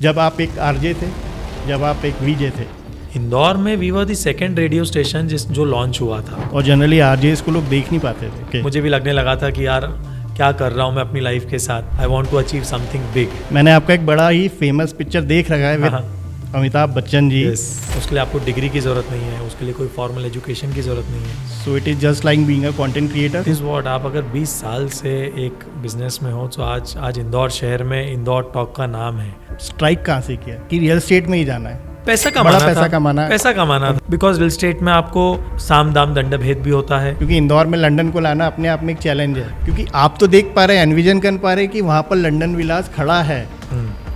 जब आप एक आरजे थे, जब आप एक वीजे थे, इंदौर में we were the second radio station जो लॉन्च हुआ था। और जनरली आरजेस को लोग देख नहीं पाते थे। मुझे भी लगने लगा था कि यार क्या कर रहा हूँ मैं अपनी लाइफ के साथ, I want to achieve something big. मैंने आपका एक बड़ा ही फेमस पिक्चर देख रखा है विद अमिताभ बच्चन जी। उसके लिए आपको डिग्री की ज़रूरत नहीं है, उसके लिए कोई फॉर्मल एजुकेशन की ज़रूरत नहीं है। सो it is just like being a content creator. Is what, आप अगर 20 साल से एक बिजनेस में हो तो आज इंदौर शहर में इंदौर टॉक का नाम है। स्ट्राइक कहाँ से किया कि रियल एस्टेट में ही जाना है? पैसा कमाना था बिकॉज रियल एस्टेट में आपको साम दाम दंड भेद भी होता है। क्योंकि इंदौर में लंदन को लाना अपने आप में एक चैलेंज है, क्योंकि आप तो देख पा रहे हैं, एनविजन कर पा रहे हैं कि वहाँ पर लंदन विलास खड़ा है,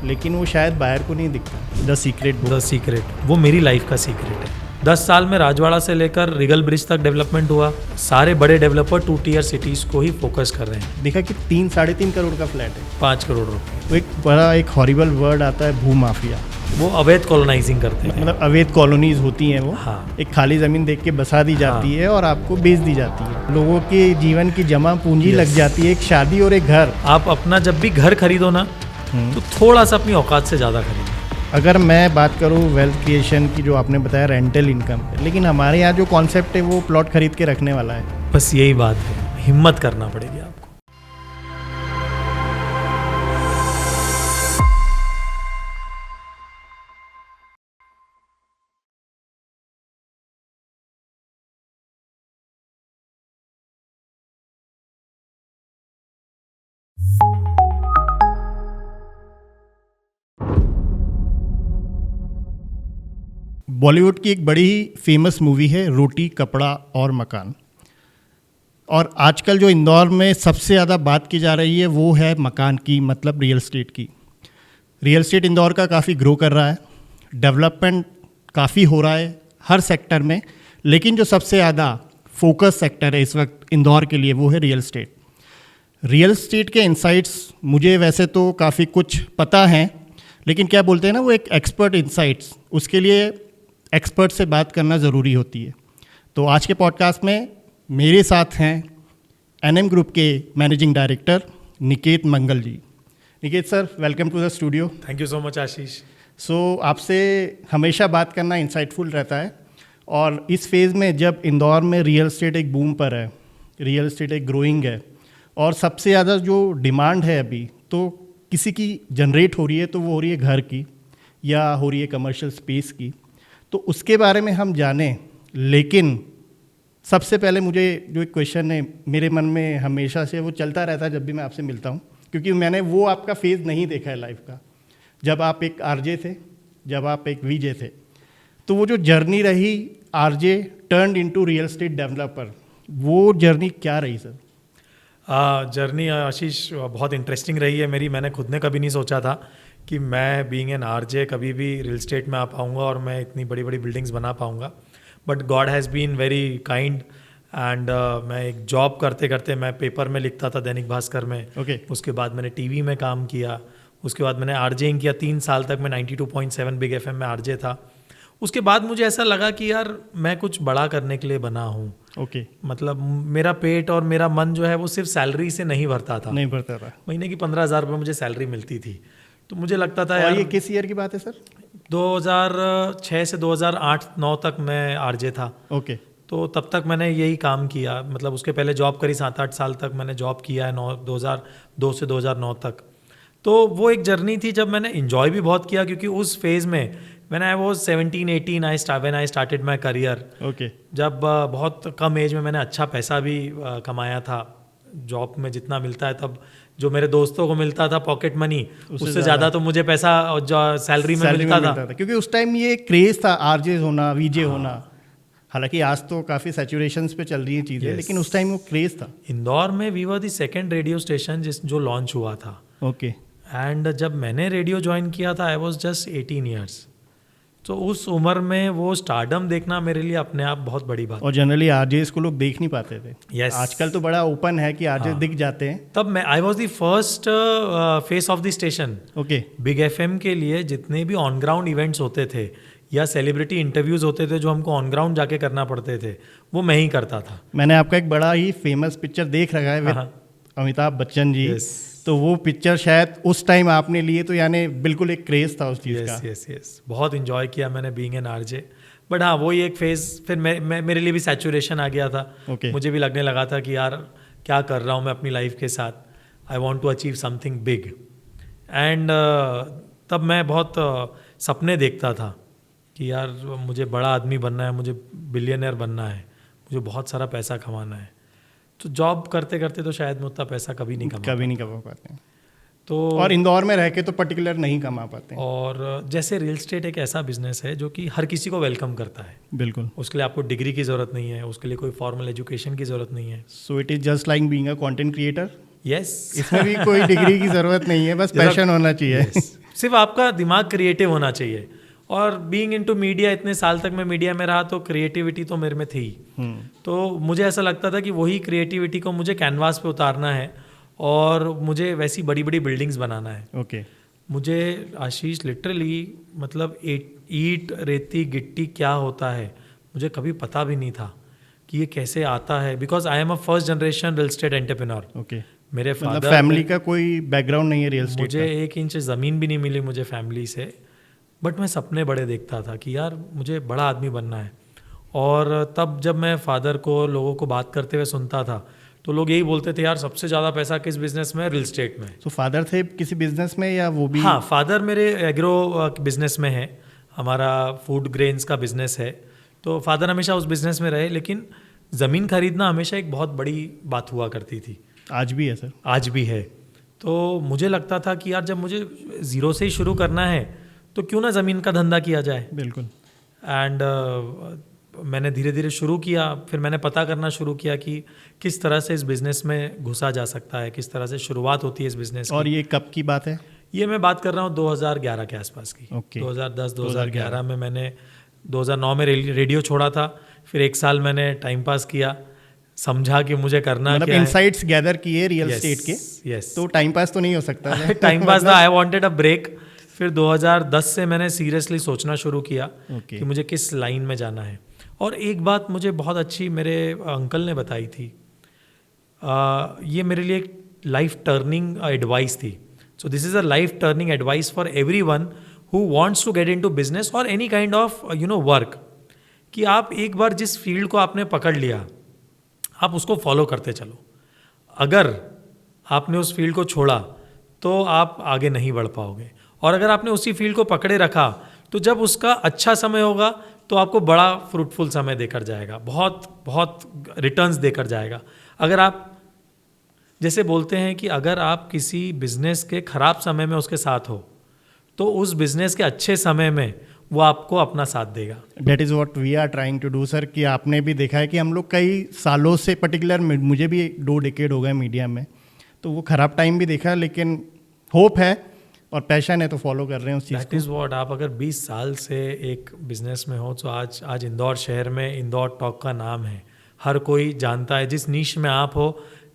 लेकिन वो शायद बाहर को नहीं दिखता। द सीक्रेट वो मेरी लाइफ का सीक्रेट है। 10 साल में राजवाड़ा से लेकर रिगल ब्रिज तक डेवलपमेंट हुआ। सारे बड़े डेवलपर 2 टियर सिटीज को ही फोकस कर रहे हैं। देखा कि 3-3.5 करोड़ का फ्लैट है, 5 करोड़ रुपए। वो एक बड़ा एक हॉरिबल वर्ड आता है, भू माफिया। वो अवैध कॉलोनाइजिंग करते हैं, मतलब अवैध कॉलोनीज होती हैं वो। हाँ। एक खाली जमीन देख के बसा दी जाती है और आपको बेच दी जाती है। लोगों के जीवन की जमा पूंजी लग जाती है, एक शादी और एक घर। आप अपना जब भी घर खरीदो ना तो थोड़ा सा अपनी औकात से ज़्यादा खरीदो। अगर मैं बात करूँ वेल्थ क्रिएशन की, जो आपने बताया रेंटल इनकम, लेकिन हमारे यहाँ जो कॉन्सेप्ट है वो प्लॉट खरीद के रखने वाला है। बस यही बात है, हिम्मत करना पड़ेगी आपको। बॉलीवुड की एक बड़ी ही फेमस मूवी है रोटी कपड़ा और मकान, और आजकल जो इंदौर में सबसे ज़्यादा बात की जा रही है वो है मकान की, मतलब रियल एस्टेट की। रियल एस्टेट इंदौर का काफ़ी ग्रो कर रहा है, डेवलपमेंट काफ़ी हो रहा है हर सेक्टर में, लेकिन जो सबसे ज़्यादा फोकस सेक्टर है इस वक्त इंदौर के लिए वो है रियल एस्टेट। रियल एस्टेट के इंसाइट्स मुझे वैसे तो काफ़ी कुछ पता हैं, लेकिन क्या बोलते हैं ना, वो एक एक्सपर्ट इंसाइट्स, उसके लिए एक्सपर्ट से बात करना ज़रूरी होती है। तो आज के पॉडकास्ट में मेरे साथ हैं एनएम ग्रुप के managing director Niket Mangal ji. Niket sir, welcome to the studio. Thank you so much Ashish. आपसे हमेशा बात करना इंसाइटफुल रहता है, और इस फेज़ में जब इंदौर में रियल एस्टेट एक बूम पर है, रियल एस्टेट एक ग्रोइंग है, और सबसे ज़्यादा जो डिमांड है अभी तो किसी की जनरेट हो रही है, तो वो हो रही है घर की या हो रही है कमर्शियल स्पेस की। तो उसके बारे में हम जानें, लेकिन सबसे पहले मुझे जो एक क्वेश्चन है मेरे मन में हमेशा से, वो चलता रहता है जब भी मैं आपसे मिलता हूँ, क्योंकि मैंने वो आपका फेज़ नहीं देखा है लाइफ का, जब आप एक आरजे थे, जब आप एक वीजे थे। तो वो जो जर्नी रही RJ turned into real estate developer, वो जर्नी क्या रही सर? जर्नी आशीष बहुत इंटरेस्टिंग रही है मेरी। मैंने खुद ने कभी नहीं सोचा था कि मैं बीइंग एन आरजे कभी भी रियल एस्टेट में आ पाऊँगा और मैं इतनी बड़ी बड़ी बिल्डिंग्स बना पाऊँगा। But God has been very kind, and मैं एक जॉब करते करते, मैं पेपर में लिखता था दैनिक भास्कर में। उसके बाद मैंने टीवी में काम किया, उसके बाद मैंने आरजेइंग किया 3 साल तक। मैं 92.7 बिग एफएम में आरजे था। उसके बाद मुझे ऐसा लगा कि यार मैं कुछ बड़ा करने के लिए बना हूँ। मतलब मेरा पेट और मेरा मन जो है वो सिर्फ सैलरी से नहीं भरता था। महीने की 15,000 रुपये मुझे सैलरी मिलती थी, तो मुझे लगता था यार। ये किस ईयर की बात है सर? 2006 से 2008-9 तक मैं आरजे था। तो तब तक मैंने यही काम किया, मतलब उसके पहले जॉब करी, 7-8 साल तक मैंने जॉब किया है, 2002 से 2009 तक। तो वो एक जर्नी थी जब मैंने इन्जॉय भी बहुत किया, क्योंकि उस फेज़ में when I was 17-18 when I started my career, जब बहुत कम एज में मैंने अच्छा पैसा भी कमाया था। जॉब में जितना मिलता है तब जो मेरे दोस्तों को मिलता था पॉकेट मनी, उससे ज़्यादा तो मुझे पैसा सैलरी में मिलता था। क्योंकि उस टाइम ये क्रेज़ था आरजे होना, वीजे होना। हालांकि आज तो काफ़ी सैचुरेशंस पे चल रही हैं चीज़ें, लेकिन उस टाइम वो क्रेज़ था। इंदौर में we were the second radio station जो लॉन्च हुआ था। एंड जब मैंने रेडियो ज्वाइन किया था आई वॉज जस्ट 18 ईयर्स। तो उस उम्र में वो स्टारडम देखना मेरे लिए अपने आप बहुत बड़ी बात। और जनरली आरजेस को लोग देख नहीं पाते थे। Yes. आजकल तो बड़ा ओपन है कि आरजे दिख जाते हैं। तब मैं I was the first face of the station. Big FM के लिए जितने भी ऑन ग्राउंड इवेंट्स होते थे या सेलिब्रिटी इंटरव्यूज होते थे जो हमको ऑन ग्राउंड जाके करना पड़ते थे, वो मैं ही करता था। मैंने आपका एक बड़ा ही फेमस पिक्चर देख रखा है विद अमिताभ बच्चन जी। तो वो पिक्चर शायद उस टाइम आपने लिए तो यानी बिल्कुल एक क्रेज था उस चीज़ का। यस, बहुत इन्जॉय किया मैंने बीइंग एन आरजे। बट हाँ, वही एक फेज, फिर मैं मेरे लिए भी सैचुरेशन आ गया था। Okay. मुझे भी लगने लगा था कि यार क्या कर रहा हूँ मैं अपनी लाइफ के साथ, I want to achieve something big. And तब मैं बहुत सपने देखता था कि यार मुझे बड़ा आदमी बनना है, मुझे बिलियनर बनना है, मुझे बहुत सारा पैसा कमाना है। तो जॉब करते करते तो शायद मैं उतना पैसा कभी नहीं कमा पाते हैं। तो और इंदौर में रह के तो पर्टिकुलर नहीं कमा पाते हैं। और जैसे रियल एस्टेट एक ऐसा बिजनेस है जो कि हर किसी को वेलकम करता है। बिल्कुल। उसके लिए आपको डिग्री की ज़रूरत नहीं है, उसके लिए कोई फॉर्मल एजुकेशन की ज़रूरत नहीं है। सो it is just like being a content creator. Yes, इसमें भी कोई डिग्री की ज़रूरत नहीं है, बस पैशन होना चाहिए। सिर्फ आपका दिमाग क्रिएटिव होना चाहिए। और बीइंग इनटू मीडिया, इतने साल तक मैं मीडिया में रहा, तो क्रिएटिविटी तो मेरे में थी। तो मुझे ऐसा लगता था कि वही क्रिएटिविटी को मुझे कैनवास पे उतारना है और मुझे वैसी बड़ी बड़ी बिल्डिंग्स बनाना है। ओके। मुझे आशीष लिटरली मतलब ईंट रेती गिट्टी क्या होता है मुझे कभी पता भी नहीं था कि ये कैसे आता है, because I am a first generation real estate entrepreneur. Okay. मेरे मतलब फादर, फैमिली का कोई बैकग्राउंड नहीं है रियल एस्टेट मुझे का? 1 इंच ज़मीन भी नहीं मिली मुझे फैमिली से, बट मैं सपने बड़े देखता था कि यार मुझे बड़ा आदमी बनना है। और तब जब मैं फादर को, लोगों को बात करते हुए सुनता था, तो लोग यही बोलते थे यार सबसे ज़्यादा पैसा किस बिजनेस में है? रियल एस्टेट में। तो फादर थे किसी बिजनेस में या वो भी? हाँ, फादर मेरे एग्रो बिजनेस में है, हमारा फूड ग्रेन्स का बिजनेस है। तो फादर हमेशा उस बिजनेस में रहे, लेकिन ज़मीन खरीदना हमेशा एक बहुत बड़ी बात हुआ करती थी। आज भी है सर? आज भी है। तो मुझे लगता था कि यार जब मुझे ज़ीरो से ही शुरू करना है तो क्यों ना ज़मीन का धंधा किया जाए। बिल्कुल। एंड मैंने धीरे धीरे शुरू किया। फिर मैंने पता करना शुरू किया कि किस तरह से इस बिज़नेस में घुसा जा सकता है, किस तरह से शुरुआत होती है इस बिज़नेस की। और ये कब की बात है? ये मैं बात कर रहा हूँ 2011 के आसपास की। Okay. 2010-2011 में मैंने 2009 में रेडियो छोड़ा था। फिर 1 साल मैंने टाइम पास किया, समझा कि मुझे करना मतलब क्या है। इनसाइट्स गैदर किए रियल एस्टेट के। यस। तो टाइम पास तो नहीं हो सकता है? टाइम पास था, आई वांटेड अ ब्रेक। फिर 2010 से मैंने सीरियसली सोचना शुरू किया कि मुझे किस लाइन में जाना है। और एक बात मुझे बहुत अच्छी मेरे अंकल ने बताई थी, ये मेरे लिए एक लाइफ टर्निंग एडवाइस थी। So this is a life turning advice for everyone who wants to get into business और एनी काइंड ऑफ वर्क, कि आप एक बार जिस फील्ड को आपने पकड़ लिया, आप उसको फॉलो करते चलो। अगर आपने उस फील्ड को छोड़ा तो आप आगे नहीं बढ़ पाओगे, और अगर आपने उसी फील्ड को पकड़े रखा तो जब उसका अच्छा समय होगा तो आपको बड़ा फ्रूटफुल समय देकर जाएगा, बहुत बहुत रिटर्न्स देकर जाएगा। अगर आप, जैसे बोलते हैं कि अगर आप किसी बिजनेस के खराब समय में उसके साथ हो तो उस बिजनेस के अच्छे समय में वो आपको अपना साथ देगा। That is what we are trying to do sir. कि आपने भी देखा है कि हम लोग कई सालों से, पर्टिकुलर मुझे भी 2 डेकेड हो गए मीडिया में, तो वो ख़राब टाइम भी देखा, लेकिन होप है और पैशन है तो फॉलो कर रहे हैं उस चीज़ को। That is what. आप अगर 20 साल से एक बिजनेस में हो तो आज इंदौर शहर में इंदौर टॉक का नाम है, हर कोई जानता है। जिस नीश में आप हो,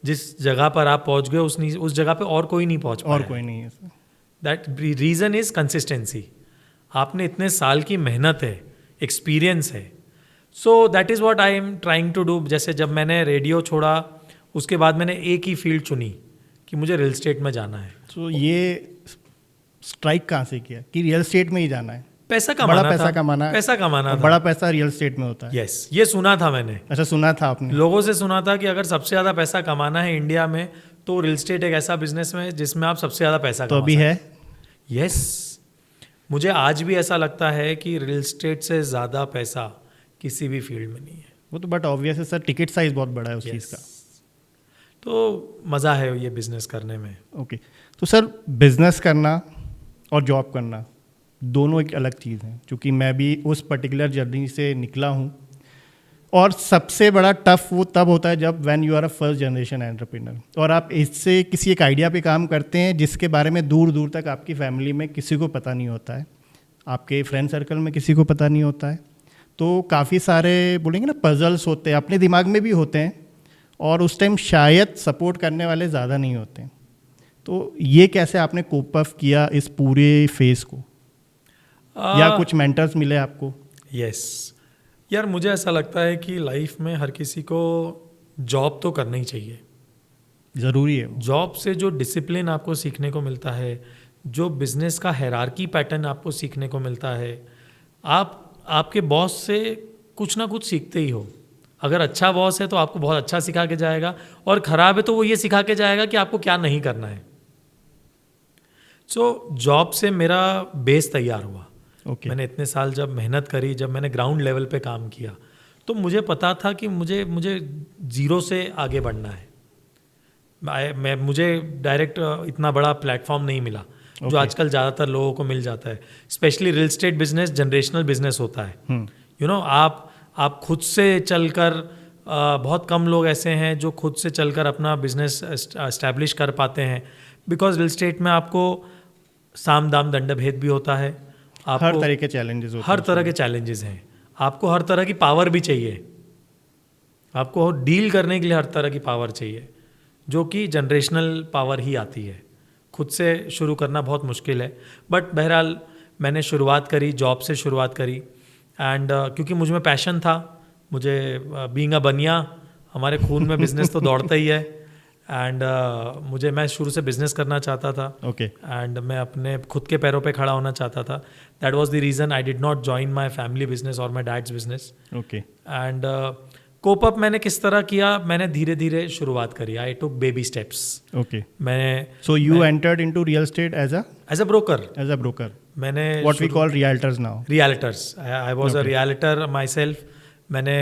जिस जगह पर आप पहुंच गए, उस जगह पे और कोई नहीं पहुंच पाया। और कोई नहीं है sir. That reason is consistency. आपने इतने साल की मेहनत है, एक्सपीरियंस है। So that is what I am trying to do. जैसे जब मैंने रेडियो छोड़ा, उसके बाद मैंने एक ही फील्ड चुनी कि मुझे रियल एस्टेट में जाना है। तो ये स्ट्राइक कहाँ से किया कि रियल एस्टेट में ही जाना है? पैसा कमाना बड़ा पैसा था, कमाना, पैसा कमाना था। बड़ा पैसा रियल एस्टेट में होता है। यस, ये सुना था मैंने। अच्छा, सुना था आपने? लोगों से सुना था कि अगर सबसे ज़्यादा पैसा कमाना है इंडिया में तो रियल एस्टेट एक ऐसा बिजनेस में जिसमें आप सबसे ज़्यादा पैसा तो अभी है? यस, मुझे आज भी ऐसा लगता है कि रियल एस्टेट से ज़्यादा पैसा किसी भी फील्ड में नहीं है। वो तो बट ऑब्वियस है सर, टिकट साइज बहुत बड़ा है उस चीज़ का। तो मज़ा है ये बिजनेस करने में। ओके। तो सर, बिजनेस करना और जॉब करना दोनों एक अलग चीज़ है, क्योंकि मैं भी उस पर्टिकुलर जर्नी से निकला हूँ। और सबसे बड़ा टफ वो तब होता है जब when you are a first generation entrepreneur और आप इससे किसी एक आइडिया पे काम करते हैं जिसके बारे में दूर दूर तक आपकी फैमिली में किसी को पता नहीं होता है, आपके फ्रेंड सर्कल में किसी को पता नहीं होता है। तो काफ़ी सारे बोलेंगे ना पजल्स होते हैं, अपने दिमाग में भी होते हैं, और उस टाइम शायद सपोर्ट करने वाले ज़्यादा नहीं होते हैं। तो ये कैसे आपने कोप अप किया इस पूरे फेज को, या कुछ मेंटर्स मिले आपको? यस यार, मुझे ऐसा लगता है कि लाइफ में हर किसी को जॉब तो करना ही चाहिए, ज़रूरी है वो। जॉब से जो डिसिप्लिन आपको सीखने को मिलता है, जो बिजनेस का हायरार्की पैटर्न आपको सीखने को मिलता है, आप आपके बॉस से कुछ ना कुछ सीखते ही हो। अगर अच्छा बॉस है तो आपको बहुत अच्छा सिखा के जाएगा, और ख़राब है तो वो ये सिखा के जाएगा कि आपको क्या नहीं करना है। सो जॉब से मेरा बेस तैयार हुआ। ओके। मैंने इतने साल जब मेहनत करी, जब मैंने ग्राउंड लेवल पे काम किया, तो मुझे पता था कि मुझे ज़ीरो से आगे बढ़ना है। मुझे डायरेक्ट इतना बड़ा प्लेटफॉर्म नहीं मिला जो आजकल ज़्यादातर लोगों को मिल जाता है। Specially real estate business generational business होता है। यू नो, आप खुद से चलकर, बहुत कम लोग ऐसे हैं जो खुद से चलकर अपना बिजनेस एस्टैब्लिश कर पाते हैं, बिकॉज रियल एस्टेट में आपको साम दाम दंड भेद भी होता है, आपको हर तरह के चैलेंजेस होते हैं। हर तरह के चैलेंजेस हैं, आपको हर तरह की पावर भी चाहिए, आपको डील करने के लिए हर तरह की पावर चाहिए, जो कि जनरेशनल पावर ही आती है। खुद से शुरू करना बहुत मुश्किल है, बट बहरहाल मैंने शुरुआत करी, जॉब से शुरुआत करी। एंड क्योंकि मुझ में पैशन था, मुझे बीइंग अ बनिया, हमारे खून में बिजनेस तो दौड़ता ही है। एंड मैं शुरू से बिजनेस करना चाहता था। ओके। एंड मैं अपने खुद के पैरों पे खड़ा होना चाहता था। That was the reason I did not join my family business और my dad's business. Okay. And cope up मैंने किस तरह किया, मैंने धीरे धीरे शुरुआत करी। I took baby steps. Okay. मैंने so you entered into real estate as as a broker. मैंने what we call realtors now. Realtors, I was a realtor myself. मैंने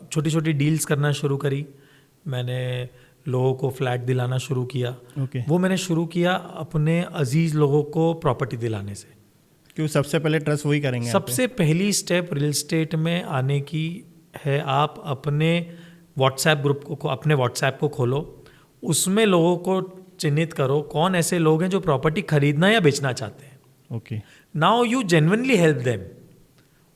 छोटी छोटी डील्स करना शुरू करी, मैंने लोगों को फ्लैट दिलाना शुरू किया। Okay. वो मैंने शुरू किया अपने अजीज लोगों को प्रॉपर्टी दिलाने से। क्यों सबसे पहले ट्रस्ट वही करेंगे? सबसे पहली स्टेप रियल एस्टेट में आने की है, आप अपने व्हाट्सएप ग्रुप को, अपने व्हाट्सएप को खोलो, उसमें लोगों को चिन्हित करो कौन ऐसे लोग हैं जो प्रॉपर्टी खरीदना या बेचना चाहते हैं। Okay. Now you genuinely help them,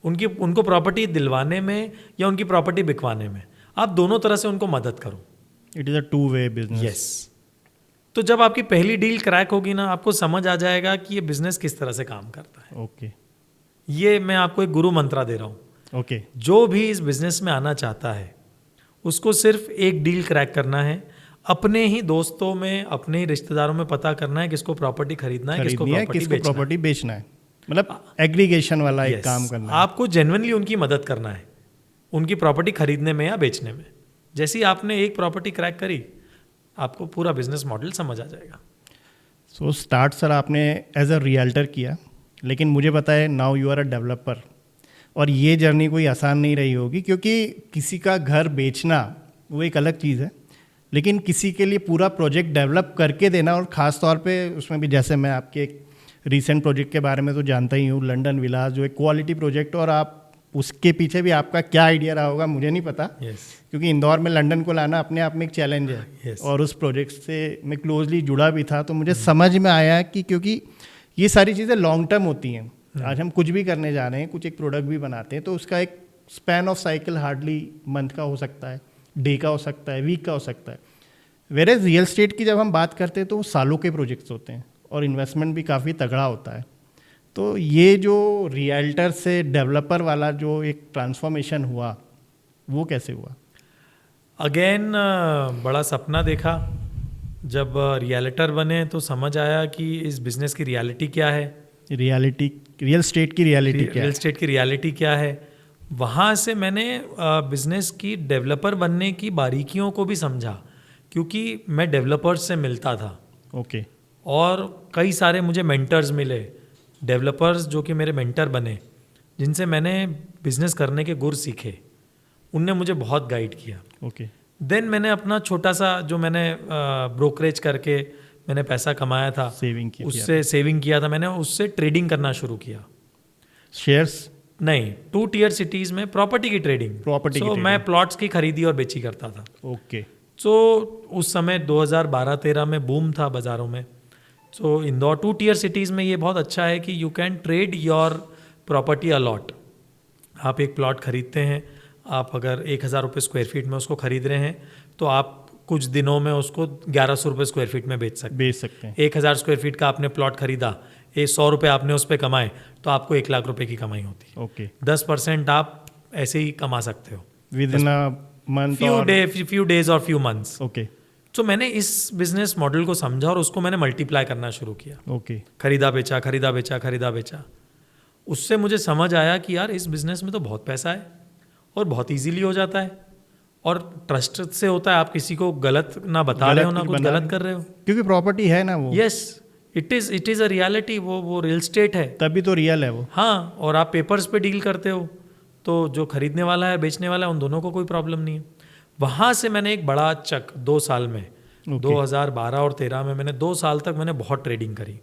उनको प्रॉपर्टी दिलवाने में या उनकी प्रॉपर्टी बिकवाने में, आप दोनों तरह से उनको मदद करो। It is a two way business. Yes. तो जब आपकी पहली डील क्रैक होगी ना, आपको समझ आ जाएगा कि ये बिजनेस किस तरह से काम करता है। ओके। ये मैं आपको एक गुरु मंत्रा दे रहा हूँ। ओके। जो भी इस बिजनेस में आना चाहता है, उसको सिर्फ एक डील क्रैक करना है। अपने ही दोस्तों में, अपने ही रिश्तेदारों में पता करना है किसको प्रॉपर्टी खरीदना है, किसको प्रॉपर्टी बेचना है। मतलब एग्रीगेशन वाला एक काम करना है। आपको जेन्युइनली उनकी मदद करना है, उनकी प्रॉपर्टी खरीदने में या बेचने में। जैसे ही आपने एक प्रॉपर्टी क्रैक करी, आपको पूरा बिजनेस मॉडल समझ आ जाएगा। सो स्टार्ट सर आपने एज अ रियल्टर किया, लेकिन मुझे पता है now you are a developer, और ये जर्नी कोई आसान नहीं रही होगी, क्योंकि किसी का घर बेचना वो एक अलग चीज़ है, लेकिन किसी के लिए पूरा प्रोजेक्ट डेवलप करके देना, और ख़ास तौर पे उसमें भी जैसे मैं आपके एक रीसेंट प्रोजेक्ट के बारे में तो जानता ही हूँ, लंदन विलास, जो एक क्वालिटी प्रोजेक्ट, और आप उसके पीछे भी आपका क्या आइडिया रहा होगा मुझे नहीं पता। क्योंकि इंदौर में लंदन को लाना अपने आप में एक चैलेंज है। और उस प्रोजेक्ट से मैं क्लोजली जुड़ा भी था, तो मुझे समझ में आया कि क्योंकि ये सारी चीज़ें लॉन्ग टर्म होती हैं। आज हम कुछ भी करने जा रहे हैं, कुछ एक प्रोडक्ट भी बनाते हैं, तो उसका एक span of cycle hardly month का हो सकता है, डे का हो सकता है, वीक का हो सकता है। वेरेज रियल एस्टेट की जब हम बात करते हैं तो वो सालों के प्रोजेक्ट्स होते हैं, और इन्वेस्टमेंट भी काफ़ी तगड़ा होता है। तो ये जो रियल्टर से डेवलपर वाला जो एक ट्रांसफॉर्मेशन हुआ, वो कैसे हुआ? अगेन बड़ा सपना देखा। जब रियल्टर बने तो समझ आया कि इस बिज़नेस की रियलिटी क्या है, रियल एस्टेट की रियलिटी क्या है, रियल एस्टेट की रियलिटी क्या है। वहाँ से मैंने बिज़नेस की डेवलपर बनने की बारीकियों को भी समझा, क्योंकि मैं डेवलपर्स से मिलता था। ओके। और कई सारे मुझे मेंटर्स मिले, डेवलपर्स जो कि मेरे मेंटर बने, जिनसे मैंने बिज़नेस करने के गुर सीखे। उनने मुझे बहुत गाइड किया। ओके। देन मैंने अपना छोटा सा जो मैंने ब्रोकरेज करके मैंने पैसा कमाया था, उससे सेविंग किया था, मैंने उससे ट्रेडिंग करना शुरू किया। शेयर्स नहीं, 2 टियर सिटीज़ में प्रॉपर्टी की ट्रेडिंग। मैं प्लॉट्स की खरीदी और बेची करता था। ओके। सो उस समय 2012-13 में बूम था बाज़ारों में। सो इंदौर 2 टियर सिटीज़ में ये बहुत अच्छा है कि you can trade your property a lot. आप एक प्लॉट खरीदते हैं, आप अगर 1000 रुपये स्क्वायर फीट में उसको खरीद रहे हैं, तो आप कुछ दिनों में उसको 1100 रुपये स्क्वायर फीट में बेच सकते हैं। 1000 स्क्वायर फीट का आपने प्लॉट खरीदा, 100 रुपये आपने उस पर कमाए, तो आपको 1 लाख रुपए की कमाई होती है। ओके। 10% आप ऐसे ही कमा सकते हो with in a month, few days और फ्यू मंथ्स। ओके। तो मैंने इस बिजनेस मॉडल को समझा और उसको मैंने मल्टीप्लाई करना शुरू किया। ओके। खरीदा बेचा, खरीदा बेचा, खरीदा बेचा। उससे मुझे समझ आया कि यार इस बिजनेस में तो बहुत पैसा है और बहुत इजीली हो जाता है और ट्रस्ट से होता है। आप किसी को गलत ना बता रहे हो ना कुछ गलत कर रहे हो, क्योंकि प्रॉपर्टी है ना वो। Yes, it is a reality. वो रियल स्टेट है, तभी तो रियल है वो। हाँ। और आप पेपर्स पे डील करते हो तो जो खरीदने वाला है बेचने वाला है उन दोनों को कोई प्रॉब्लम नहीं है। वहाँ से मैंने एक बड़ा चक 2 साल में 2012 और 13 में मैंने 2 साल तक मैंने बहुत ट्रेडिंग करी।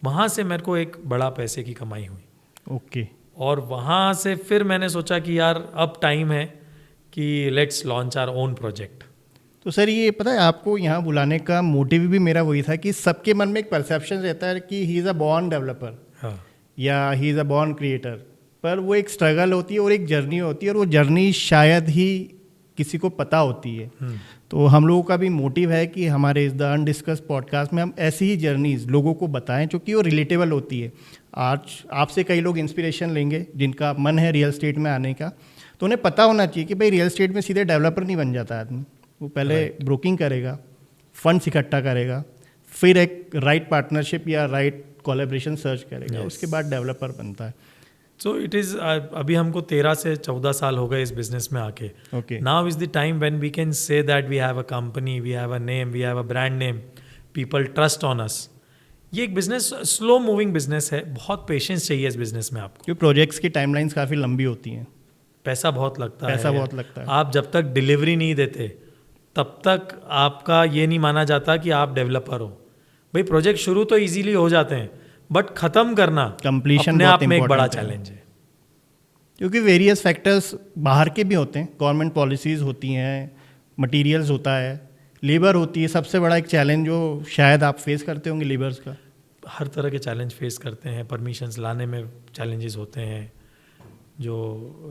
वहाँ से मेरे को एक बड़ा पैसे की कमाई हुई। ओके। और वहाँ से फिर मैंने सोचा कि यार अब टाइम है कि let's launch our own project. तो सर ये पता है आपको यहाँ बुलाने का मोटिव भी मेरा वही था कि सबके मन में एक परसेप्शन रहता है कि he is a born developer, हाँ, या he is a born creator, पर वो एक स्ट्रगल होती है और एक जर्नी होती है और वो जर्नी शायद ही किसी को पता होती है। तो हम लोगों का भी मोटिव है कि हमारे इस द अनडिस्कस पॉडकास्ट में हम ऐसी ही जर्नीज लोगों को बताएं जो कि वो रिलेटेबल होती है। आज आपसे कई लोग इंस्पिरेशन लेंगे जिनका मन है रियल एस्टेट में आने का, तो उन्हें पता होना चाहिए कि भाई रियल एस्टेट में सीधे डेवलपर नहीं बन जाता आदमी। वो पहले ब्रोकिंग करेगा, फंड्स इकट्ठा करेगा, फिर एक राइट पार्टनरशिप या राइट कोलैबोरेशन सर्च करेगा, उसके बाद डेवलपर बनता है। सो इट इज़ अभी हमको 13 से 14 साल हो गए इस बिजनेस में आके। Okay. Now is the time when we can say that we have a company, we have a name, we have a brand name, people trust on us. ये एक बिजनेस स्लो मूविंग बिजनेस है, बहुत patience चाहिए इस business में आपको, क्योंकि projects की टाइमलाइंस काफ़ी लंबी होती हैं, पैसा बहुत लगता है। पैसा बहुत लगता है। आप जब तक डिलीवरी नहीं देते तब तक आपका ये नहीं माना जाता कि आप डेवलपर हो। भाई प्रोजेक्ट शुरू तो इजीली हो जाते हैं बट ख़त्म करना कंप्लीशन अपने बहुत आप में एक बड़ा important है। चैलेंज है। क्योंकि वेरियस फैक्टर्स बाहर के भी होते हैं, गवर्नमेंट पॉलिसीज़ होती हैं, मटेरियल्स होता है, लेबर होती है। सबसे बड़ा एक चैलेंज जो शायद आप फेस करते होंगे लेबर्स का। हर तरह के चैलेंज फेस करते हैं, परमिशंस लाने में चैलेंजेस होते हैं। जो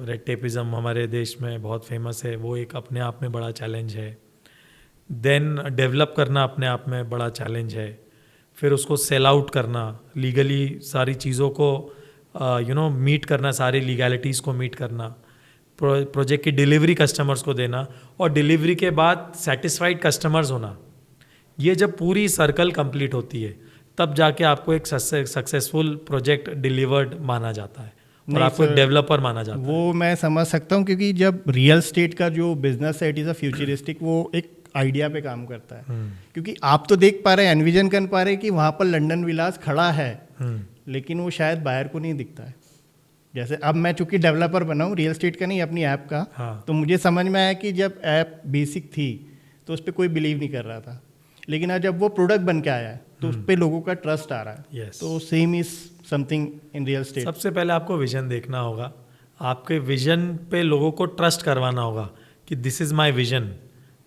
रेड टेपिज्म हमारे देश में बहुत फेमस है वो एक अपने आप में बड़ा चैलेंज है। देन डेवलप करना अपने आप में बड़ा चैलेंज है। फिर उसको सेल आउट करना, लीगली सारी चीज़ों को मीट करना, सारी लीगैलिटीज़ को मीट करना, प्रोजेक्ट की डिलीवरी कस्टमर्स को देना और डिलीवरी के बाद सेटिस्फाइड कस्टमर्स होना। ये जब पूरी सर्कल कंप्लीट होती है तब जाके आपको एक सक्सेसफुल प्रोजेक्ट डिलीवर्ड माना जाता है और आपको एक डेवलपर माना जाता है। वो मैं समझ सकता हूँ, क्योंकि जब रियल स्टेट का जो बिजनेस है इट इज़ अ फ्यूचरिस्टिक, वो एक आइडिया पे काम करता है। क्योंकि आप तो देख पा रहे हैं, एनविजन कर पा रहे हैं कि वहाँ पर लंदन विलास खड़ा है, लेकिन वो शायद बाहर को नहीं दिखता है। जैसे अब मैं चूंकि डेवलपर बना हूँ रियल एस्टेट का नहीं, अपनी ऐप का, हाँ। तो मुझे समझ में आया कि जब ऐप बेसिक थी तो उस पर कोई बिलीव नहीं कर रहा था, लेकिन आज जब वो प्रोडक्ट बन के आया है तो उस पर लोगों का ट्रस्ट आ रहा है। Yes. तो same is something in real estate. सबसे पहले आपको विजन देखना होगा, आपके विजन पे लोगों को ट्रस्ट करवाना होगा कि this is my vision,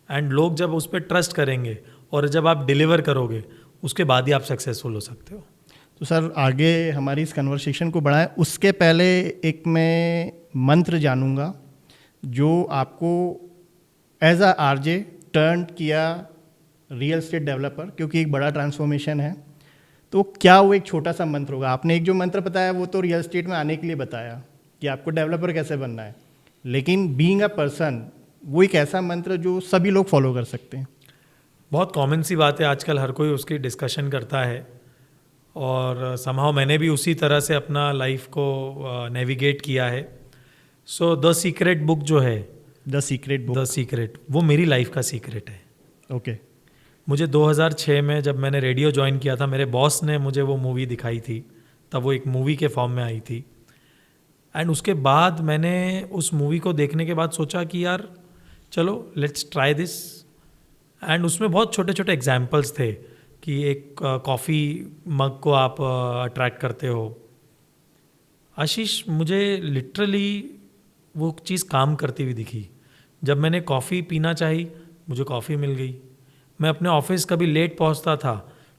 and लोग जब उस पर ट्रस्ट करेंगे और जब आप डिलीवर करोगे उसके बाद ही आप सक्सेसफुल हो सकते हो। तो सर आगे हमारी इस कन्वर्सेशन को बढ़ाएं उसके पहले एक मैं मंत्र जानूंगा जो आपको एज अ आरजे टर्न किया रियल एस्टेट डेवलपर, क्योंकि एक बड़ा ट्रांसफॉर्मेशन है। तो क्या वो एक छोटा सा मंत्र होगा? आपने एक जो मंत्र बताया वो तो रियल एस्टेट में आने के लिए बताया कि आपको डेवलपर कैसे बनना है, लेकिन बीइंग अ पर्सन वो एक ऐसा मंत्र जो सभी लोग फॉलो कर सकते हैं। बहुत कॉमन सी बात है, आजकल हर कोई उसकी डिस्कशन करता है और समहाउ मैंने भी उसी तरह से अपना लाइफ को नेविगेट किया है। सो द सीक्रेट बुक जो है, the secret book, the secret, वो मेरी लाइफ का सीक्रेट है। ओके। मुझे 2006 में जब मैंने रेडियो ज्वाइन किया था, मेरे बॉस ने मुझे वो मूवी दिखाई थी, तब वो एक मूवी के फॉर्म में आई थी। एंड उसके बाद मैंने उस मूवी को देखने के बाद सोचा कि यार चलो लेट्स ट्राई दिस। एंड उसमें बहुत छोटे छोटे एग्जाम्पल्स थे कि एक कॉफ़ी मग को आप अट्रैक्ट करते हो। आशीष, मुझे लिटरली वो चीज़ काम करती हुई दिखी। जब मैंने कॉफ़ी पीना चाही, मुझे कॉफ़ी मिल गई। मैं अपने ऑफिस कभी लेट पहुंचता था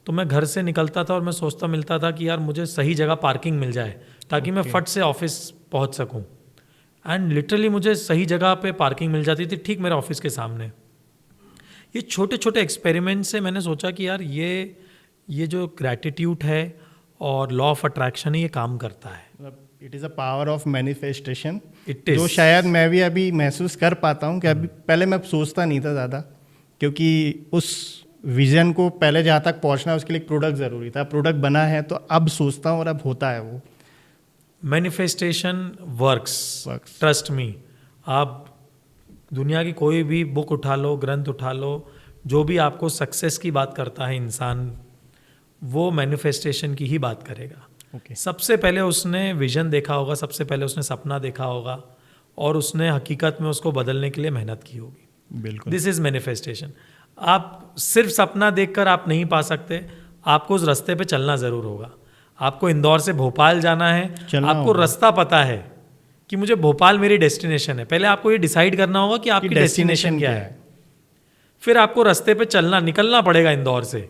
तो मैं घर से निकलता था और मैं सोचता मिलता था कि यार मुझे सही जगह पार्किंग मिल जाए ताकि मैं फट से ऑफिस पहुंच सकूं। एंड लिटरली मुझे सही जगह पे पार्किंग मिल जाती थी, ठीक मेरे ऑफिस के सामने। ये छोटे छोटे एक्सपेरिमेंट से मैंने सोचा कि यार ये जो ग्रैटिट्यूड है और लॉ ऑफ अट्रैक्शन है, ये काम करता है। It is a power of manifestation, It is. जो शायद मैं भी अभी महसूस कर पाता हूँ कि अभी पहले मैं सोचता नहीं था ज़्यादा, क्योंकि उस विजन को पहले जहाँ तक पहुँचना उसके लिए एक प्रोडक्ट ज़रूरी था, प्रोडक्ट बना है तो अब सोचता हूँ और अब होता है वो। Manifestation works, trust me. आप दुनिया की कोई भी बुक उठा लो, ग्रंथ उठा लो, जो भी आपको सक्सेस की बात करता है इंसान, वो मैनिफेस्टेशन की ही बात करेगा। Okay. सबसे पहले उसने विजन देखा होगा, सबसे पहले उसने सपना देखा होगा और उसने हकीकत में उसको बदलने के लिए मेहनत की होगी। बिल्कुल, दिस इज मैनिफेस्टेशन। आप सिर्फ सपना देखकर आप नहीं पा सकते, आपको उस रास्ते पे चलना ज़रूर होगा। आपको इंदौर से भोपाल जाना है, आपको रास्ता पता है कि मुझे भोपाल मेरी डेस्टिनेशन है, पहले आपको ये डिसाइड करना होगा कि आपकी डेस्टिनेशन क्या है। फिर आपको रास्ते पे निकलना पड़ेगा इंदौर से।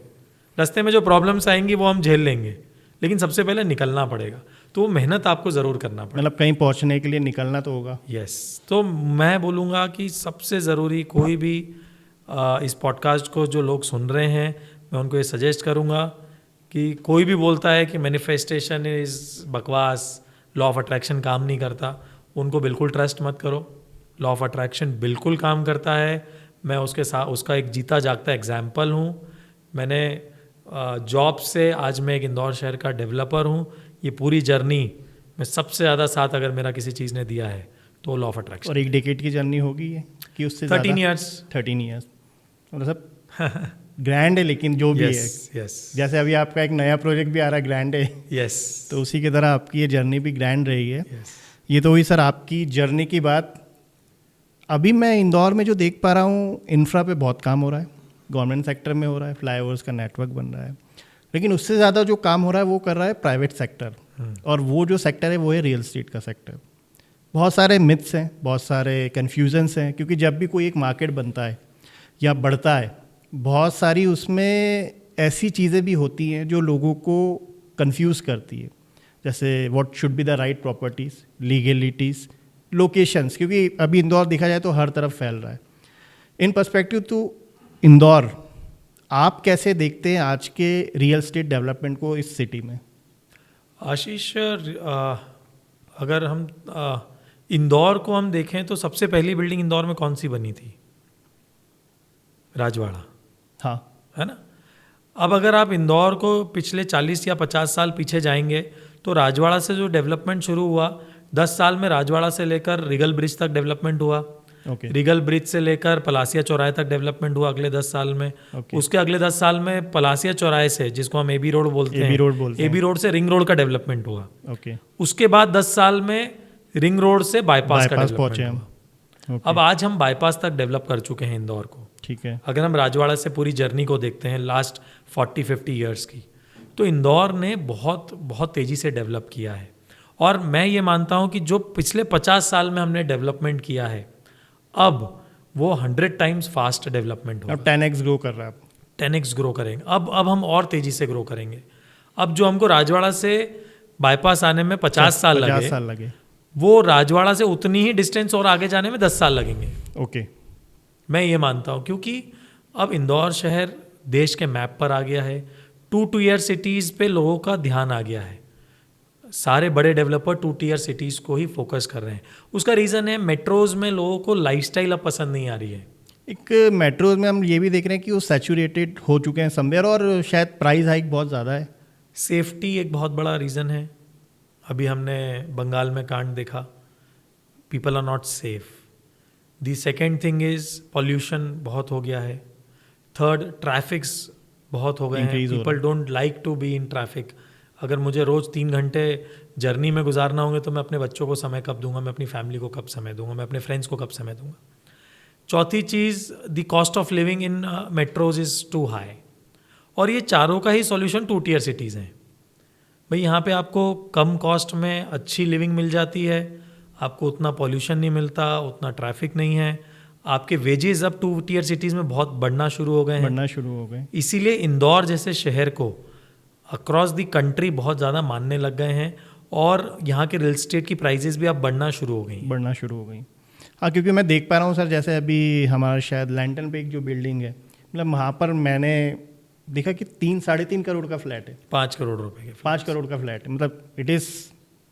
रास्ते में जो प्रॉब्लम्स आएंगी वो हम झेल लेंगे, लेकिन सबसे पहले निकलना पड़ेगा, तो वो मेहनत आपको ज़रूर करना पड़ेगा। मतलब कहीं पहुंचने के लिए निकलना तो होगा। यस, तो मैं बोलूँगा कि सबसे ज़रूरी, कोई भी इस पॉडकास्ट को जो लोग सुन रहे हैं, मैं उनको ये सजेस्ट करूँगा कि कोई भी बोलता है कि मैनिफेस्टेशन इज़ बकवास, लॉ ऑफ अट्रैक्शन काम नहीं करता, उनको बिल्कुल ट्रस्ट मत करो। लॉ ऑफ अट्रैक्शन बिल्कुल काम करता है। मैं उसके साथ उसका एक जीता जागता एग्जाम्पल हूँ। मैंने जॉब से आज मैं एक इंदौर शहर का डेवलपर हूँ। ये पूरी जर्नी में सबसे ज़्यादा साथ अगर मेरा किसी चीज़ ने दिया है तो लॉ ऑफ अट्रैक्शन। और एक डेकेड की जर्नी होगी ये कि उससे 13 ईयर्स। 13 ईयर्स मतलब ग्रैंड है, लेकिन जो भी है जैसे अभी आपका एक नया प्रोजेक्ट भी आ रहा है, ग्रैंड है। यस, तो उसी की तरह आपकी ये जर्नी भी ग्रैंड रही है। ये तो हुई सर आपकी जर्नी की बात। अभी मैं इंदौर में जो देख पा रहा हूँ, इंफ्रा पे बहुत काम हो रहा है, गवर्नमेंट सेक्टर में हो रहा है, फ्लाईओवर्स का नेटवर्क बन रहा है, लेकिन उससे ज़्यादा जो काम हो रहा है वो कर रहा है प्राइवेट सेक्टर। और वो जो सेक्टर है वो है रियल एस्टेट का सेक्टर। बहुत सारे मिथ्स हैं, बहुत सारे कन्फ्यूजन्स हैं, क्योंकि जब भी कोई एक मार्केट बनता है या बढ़ता है, बहुत सारी उसमें ऐसी चीज़ें भी होती हैं जो लोगों को कंफ्यूज करती है, जैसे what should be the right properties, legalities, locations, क्योंकि अभी इंदौर देखा जाए तो हर तरफ फैल रहा है। इन पर्सपेक्टिव टू इंदौर, आप कैसे देखते हैं आज के रियल एस्टेट डेवलपमेंट को इस सिटी में? आशीष, अगर हम इंदौर को हम देखें तो सबसे पहली बिल्डिंग इंदौर में कौन सी बनी थी? राजवाड़ा। हाँ, है ना। अब अगर आप इंदौर को पिछले 40 या 50 साल पीछे जाएंगे तो राजवाड़ा से जो डेवलपमेंट शुरू हुआ, 10 साल में राजवाड़ा से लेकर रिगल ब्रिज तक डेवलपमेंट हुआ। रिगल ब्रिज से लेकर पलासिया चौराहे तक डेवलपमेंट हुआ अगले 10 साल में। उसके अगले 10 साल में पलासिया चौराहे से, जिसको हम एबी रोड बोलते हैं, एबी रोड से रिंग रोड का डेवलपमेंट हुआ। उसके बाद 10 साल में रिंग रोड से बाईपास का डेवलपमेंट हुआ। अब आज हम बाईपास तक डेवलप कर चुके हैं इंदौर को। ठीक है। अगर हम राजवाड़ा से पूरी जर्नी को देखते हैं लास्ट 40-50 ईयर्स की, तो इंदौर ने बहुत बहुत तेज़ी से डेवलप किया है। और मैं ये मानता हूँ कि जो पिछले 50 साल में हमने डेवलपमेंट किया है, अब वो 100 टाइम्स फास्ट डेवलपमेंट होगा। अब 10x ग्रो कर रहा है। 10x ग्रो करेंगे। अब हम और तेज़ी से ग्रो करेंगे। अब जो हमको राजवाड़ा से बाईपास आने में 50 साल लगे, वो राजवाड़ा से उतनी ही डिस्टेंस और आगे जाने में 10 साल लगेंगे। ओके, मैं ये मानता हूँ, क्योंकि अब इंदौर शहर देश के मैप पर आ गया है। 2 टियर सिटीज़ पे लोगों का ध्यान आ गया है। सारे बड़े डेवलपर 2 टियर सिटीज़ को ही फोकस कर रहे हैं। उसका रीज़न है मेट्रोज़ में लोगों को लाइफस्टाइल अब पसंद नहीं आ रही है। एक मेट्रोज़ में हम ये भी देख रहे हैं कि वो सैचुरेटेड हो चुके हैं समवेयर, और शायद प्राइस हाइक बहुत ज़्यादा है। सेफ्टी एक बहुत बड़ा रीज़न है। अभी हमने बंगाल में कांड देखा, people are not safe. The second thing is pollution बहुत हो गया है। थर्ड, ट्रैफिक्स बहुत हो गए हैं। People don't like to be in traffic. अगर मुझे रोज़ 3 घंटे जर्नी में गुजारना होंगे तो मैं अपने बच्चों को समय कब दूंगा, मैं अपनी फैमिली को कब समय दूंगा, मैं अपने फ्रेंड्स को कब समय दूंगा। चौथी चीज़, the cost of living in metros is too high. और ये चारों का ही सॉल्यूशन 2 टियर सिटीज़ हैं। भाई यहाँ पे आपको कम कॉस्ट में अच्छी लिविंग मिल जाती है, आपको उतना पॉल्यूशन नहीं मिलता, उतना ट्रैफिक नहीं है, आपके वेजेस अब 2 टियर सिटीज़ में बहुत बढ़ना शुरू हो गए। इसीलिए इंदौर जैसे शहर को अक्रॉस द कंट्री बहुत ज़्यादा मानने लग गए हैं, और यहाँ के रियल एस्टेट की प्राइजेस भी अब बढ़ना शुरू हो गई। हाँ, क्योंकि मैं देख पा रहा हूँ सर, जैसे अभी हमारा शायद लैंटन पे एक जो बिल्डिंग है, मतलब वहाँ पर मैंने देखा कि 3-3.5 करोड़ का फ्लैट है। 5 करोड़ रुपए के 5 करोड़ का फ्लैट है। मतलब it is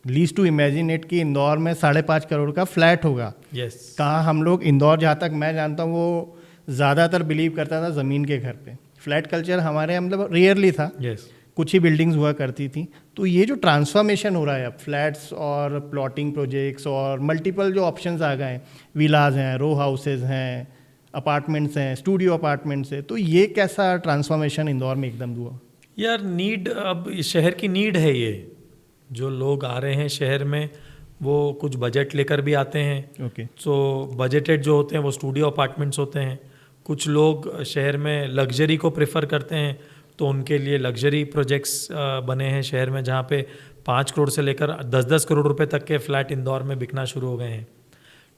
least to imagine it कि इंदौर में 5.5 करोड़ का फ्लैट होगा। यस। कहाँ हम लोग, इंदौर जहाँ तक मैं जानता हूँ वो ज़्यादातर बिलीव करता था ज़मीन के घर पे। फ्लैट कल्चर हमारे यहाँ मतलब रेयरली था, यस कुछ ही बिल्डिंग्स हुआ करती थी। तो ये जो ट्रांसफॉर्मेशन हो रहा है अब, फ्लैट्स और प्लॉटिंग प्रोजेक्ट्स और मल्टीपल जो ऑप्शंस आ गए हैं, विलाज हैं, रो हाउसेज हैं, अपार्टमेंट्स हैं, स्टूडियो अपार्टमेंट्स हैं, तो ये कैसा ट्रांसफॉर्मेशन इंदौर में एकदम हुआ? यार नीड, अब शहर की नीड है ये। जो लोग आ रहे हैं शहर में वो कुछ बजट लेकर भी आते हैं। ओके। सो बजटेड जो होते हैं वो स्टूडियो अपार्टमेंट्स होते हैं। कुछ लोग शहर में लग्जरी को प्रेफर करते हैं, तो उनके लिए लग्जरी प्रोजेक्ट्स बने हैं शहर में, जहाँ पे 5 करोड़ से लेकर 10-10 करोड़ रुपए तक के फ्लैट इंदौर में बिकना शुरू हो गए हैं।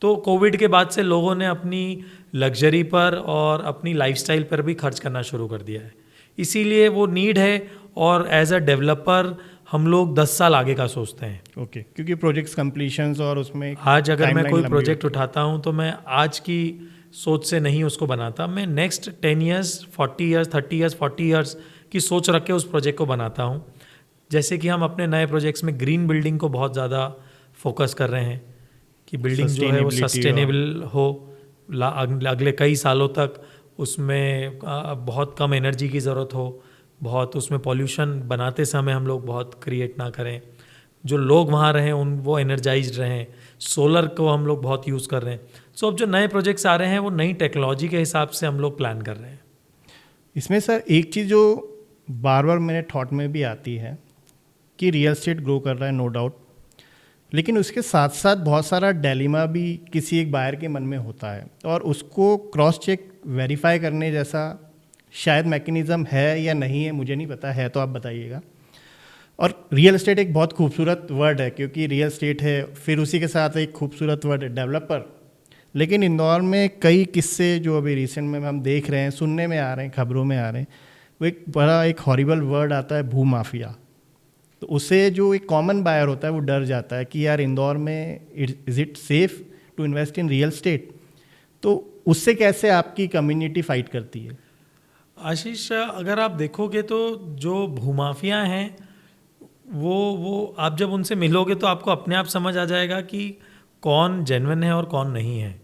तो कोविड के बाद से लोगों ने अपनी लग्जरी पर और अपनी लाइफस्टाइल पर भी खर्च करना शुरू कर दिया है, इसीलिए वो नीड है। और एज अ डेवलपर हम लोग 10 साल आगे का सोचते हैं। ओके, क्योंकि प्रोजेक्ट्स कंप्लीशंस और उसमें आज अगर मैं timeline कोई लंबी प्रोजेक्ट उठाता हूँ तो मैं आज की सोच से नहीं उसको बनाता, मैं next 10 years, 40 years, 30 years, 40 years की सोच रख के उस प्रोजेक्ट को बनाता हूँ। जैसे कि हम अपने नए प्रोजेक्ट्स में ग्रीन बिल्डिंग को बहुत ज़्यादा फोकस कर रहे हैं कि बिल्डिंग जो है वो सस्टेनेबल हो, अगले कई सालों तक उसमें बहुत कम एनर्जी की ज़रूरत हो, बहुत उसमें पॉल्यूशन बनाते समय हम लोग बहुत क्रिएट ना करें, जो लोग वहाँ रहें वो एनर्जाइज्ड रहें, सोलर को हम लोग बहुत यूज़ कर रहे हैं। सो अब जो नए प्रोजेक्ट्स आ रहे हैं वो नई टेक्नोलॉजी के हिसाब से हम लोग प्लान कर रहे हैं। इसमें सर एक चीज़ जो बार बार मेरे थॉट में भी आती है कि रियल एस्टेट ग्रो कर रहा है, नो डाउट, लेकिन उसके साथ साथ बहुत सारा डिलेमा भी किसी एक बायर के मन में होता है, और उसको क्रॉस चेक वेरीफाई करने जैसा शायद मैकेनिज़्म है या नहीं है, मुझे नहीं पता, है तो आप बताइएगा। और रियल एस्टेट एक बहुत खूबसूरत वर्ड है, क्योंकि रियल एस्टेट है, फिर उसी के साथ एक खूबसूरत वर्ड है डेवलपर। लेकिन इंदौर में कई किस्से जो अभी रिसेंट में हम देख रहे हैं, सुनने में आ रहे हैं, खबरों में आ रहे हैं, वो एक हॉरिबल वर्ड आता है, भू माफिया। तो उससे जो एक कॉमन बायर होता है वो डर जाता है कि यार इंदौर में is it safe to invest in real estate. तो उससे कैसे आपकी कम्युनिटी फाइट करती है? आशीष, अगर आप देखोगे तो जो भूमाफिया हैं वो आप जब उनसे मिलोगे तो आपको अपने आप समझ आ जाएगा कि कौन जेन्युइन है और कौन नहीं है,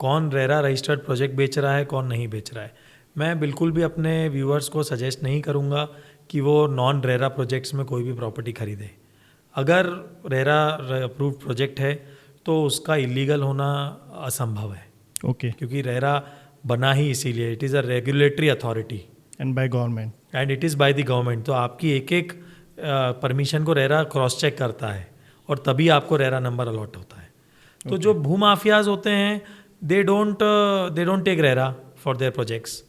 कौन रेरा रजिस्टर्ड प्रोजेक्ट बेच रहा है, कौन नहीं बेच रहा है। मैं बिल्कुल भी अपने व्यूअर्स को सजेस्ट नहीं करूँगा कि वो नॉन रेरा प्रोजेक्ट्स में कोई भी प्रॉपर्टी खरीदे। अगर रेरा अप्रूव्ड प्रोजेक्ट है तो उसका इलीगल होना असंभव है। ओके। क्योंकि रेरा बना ही इसीलिए, it is a regulatory authority and by government, and it is by the government. तो आपकी एक एक परमिशन को रेरा क्रॉस चेक करता है और तभी आपको रेरा नंबर अलॉट होता है। तो जो भूमाफियाज होते हैं they don't take RERA for their projects,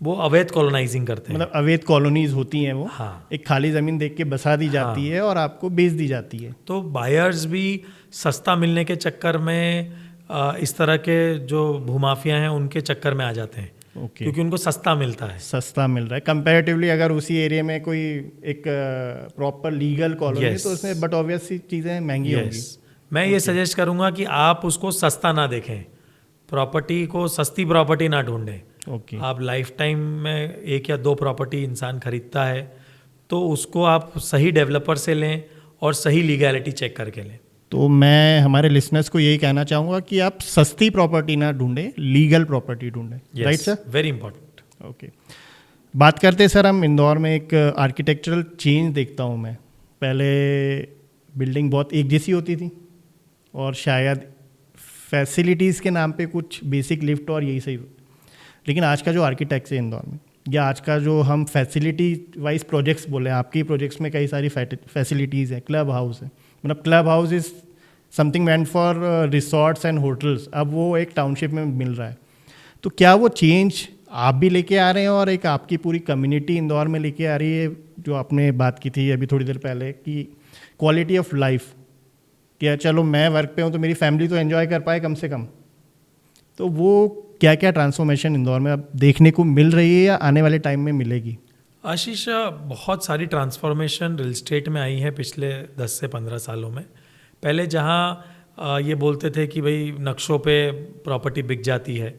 वो अवैध कॉलोनाइजिंग करते हैं। मतलब अवैध कॉलोनीज होती हैं वो, हाँ। एक खाली ज़मीन देख के बसा दी जाती है और आपको बेच दी जाती है। तो बायर्स भी सस्ता मिलने के चक्कर में इस तरह के जो भूमाफिया हैं उनके चक्कर में आ जाते हैं। ओके। क्योंकि उनको सस्ता मिलता है। सस्ता मिल रहा है कंपैरेटिवली, अगर उसी एरिया में कोई एक प्रॉपर लीगल कॉलोनी है तो उसमें बट ऑब्वियसली चीज़ें महंगी होंगी। मैं ये सजेस्ट करूँगा कि आप उसको सस्ता ना देखें, प्रॉपर्टी को सस्ती प्रॉपर्टी ना ढूंढें। ओके। आप लाइफ टाइम में 1 या 2 प्रॉपर्टी इंसान खरीदता है तो उसको आप सही डेवलपर से लें और सही लीगैलिटी चेक करके लें। तो मैं हमारे लिसनर्स को यही कहना चाहूँगा कि आप सस्ती प्रॉपर्टी ना ढूंढें, लीगल प्रॉपर्टी ढूंढें। Right sir? Very important. Okay. बात करते हैं सर, हम इंदौर में एक आर्किटेक्चरल चेंज देखता हूँ मैं। पहले बिल्डिंग बहुत एक जैसी होती थी और शायद फैसिलिटीज़ के नाम पे कुछ बेसिक लिफ्ट और यही सही, लेकिन आज का जो आर्किटेक्ट है इंदौर में, या आज का जो हम फैसिलिटी वाइज प्रोजेक्ट्स बोले, आपकी प्रोजेक्ट्स में कई सारी फैसिलिटीज़ हैं, क्लब हाउस है, मतलब club house is something meant for resorts and hotels, अब वो एक टाउनशिप में मिल रहा है। तो क्या वो चेंज आप भी लेके आ रहे हैं और एक आपकी पूरी कम्युनिटी इंदौर में लेके आ रही है, जो आपने बात की थी अभी थोड़ी देर पहले कि क्वालिटी ऑफ लाइफ, क्या चलो मैं वर्क पे हूँ तो मेरी फैमिली तो एंजॉय कर पाए कम से कम, तो वो क्या क्या ट्रांसफॉर्मेशन इंदौर में अब देखने को मिल रही है या आने वाले टाइम में मिलेगी? आशीष, बहुत सारी ट्रांसफॉर्मेशन रियल एस्टेट में आई है पिछले 10 से 15 सालों में। पहले जहाँ ये बोलते थे कि भाई नक्शों पे प्रॉपर्टी बिक जाती है,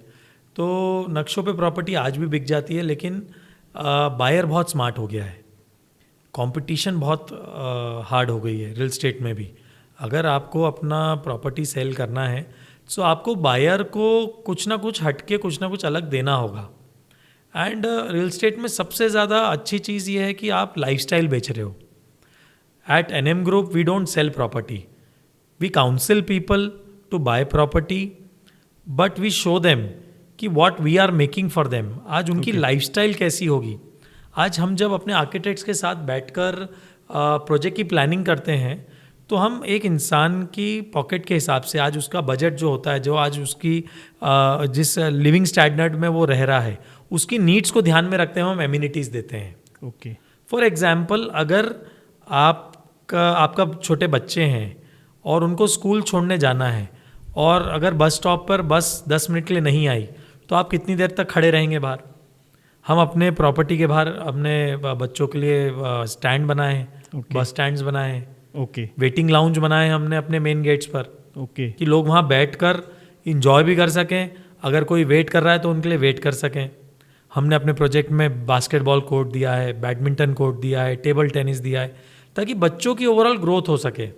तो नक्शों पे प्रॉपर्टी आज भी बिक जाती है, लेकिन बायर बहुत स्मार्ट हो गया है, कंपटीशन बहुत हार्ड हो गई है रियल एस्टेट में भी। अगर आपको अपना प्रॉपर्टी सेल करना है सो आपको बायर को कुछ ना कुछ हटके कुछ ना कुछ अलग देना होगा। एंड रियल एस्टेट में सबसे ज़्यादा अच्छी चीज़ ये है कि आप लाइफस्टाइल बेच रहे हो। At NM Group we don't sell property, we counsel people to buy property, but we show them कि what we are making for them. आज उनकी लाइफस्टाइल कैसी होगी। आज हम जब अपने आर्किटेक्ट्स के साथ बैठकर प्रोजेक्ट की प्लानिंग करते हैं तो हम एक इंसान की पॉकेट के हिसाब से, आज उसका बजट जो होता है, जो आज उसकी जिस लिविंग स्टैंडर्ड में वो रह रहा है, उसकी नीड्स को ध्यान में रखते हुए हम एमिनिटीज़ देते हैं। ओके। फॉर एग्जाम्पल, अगर आपका छोटे बच्चे हैं और उनको स्कूल छोड़ने जाना है और अगर बस स्टॉप पर बस 10 मिनट के लिए नहीं आई तो आप कितनी देर तक खड़े रहेंगे बाहर? हम अपने प्रॉपर्टी के बाहर अपने बच्चों के लिए स्टैंड बनाए हैं, बस स्टैंड्स बनाए हैं, ओके, वेटिंग लाउंज बनाए हैं हमने अपने मेन गेट्स पर, ओके, कि लोग वहाँ बैठकर इंजॉय भी कर सकें, अगर कोई वेट कर रहा है तो उनके लिए वेट कर सकें। हमने अपने प्रोजेक्ट में बास्केटबॉल कोर्ट दिया है, बैडमिंटन कोर्ट दिया है, टेबल टेनिस दिया है, ताकि बच्चों की ओवरऑल ग्रोथ हो सके।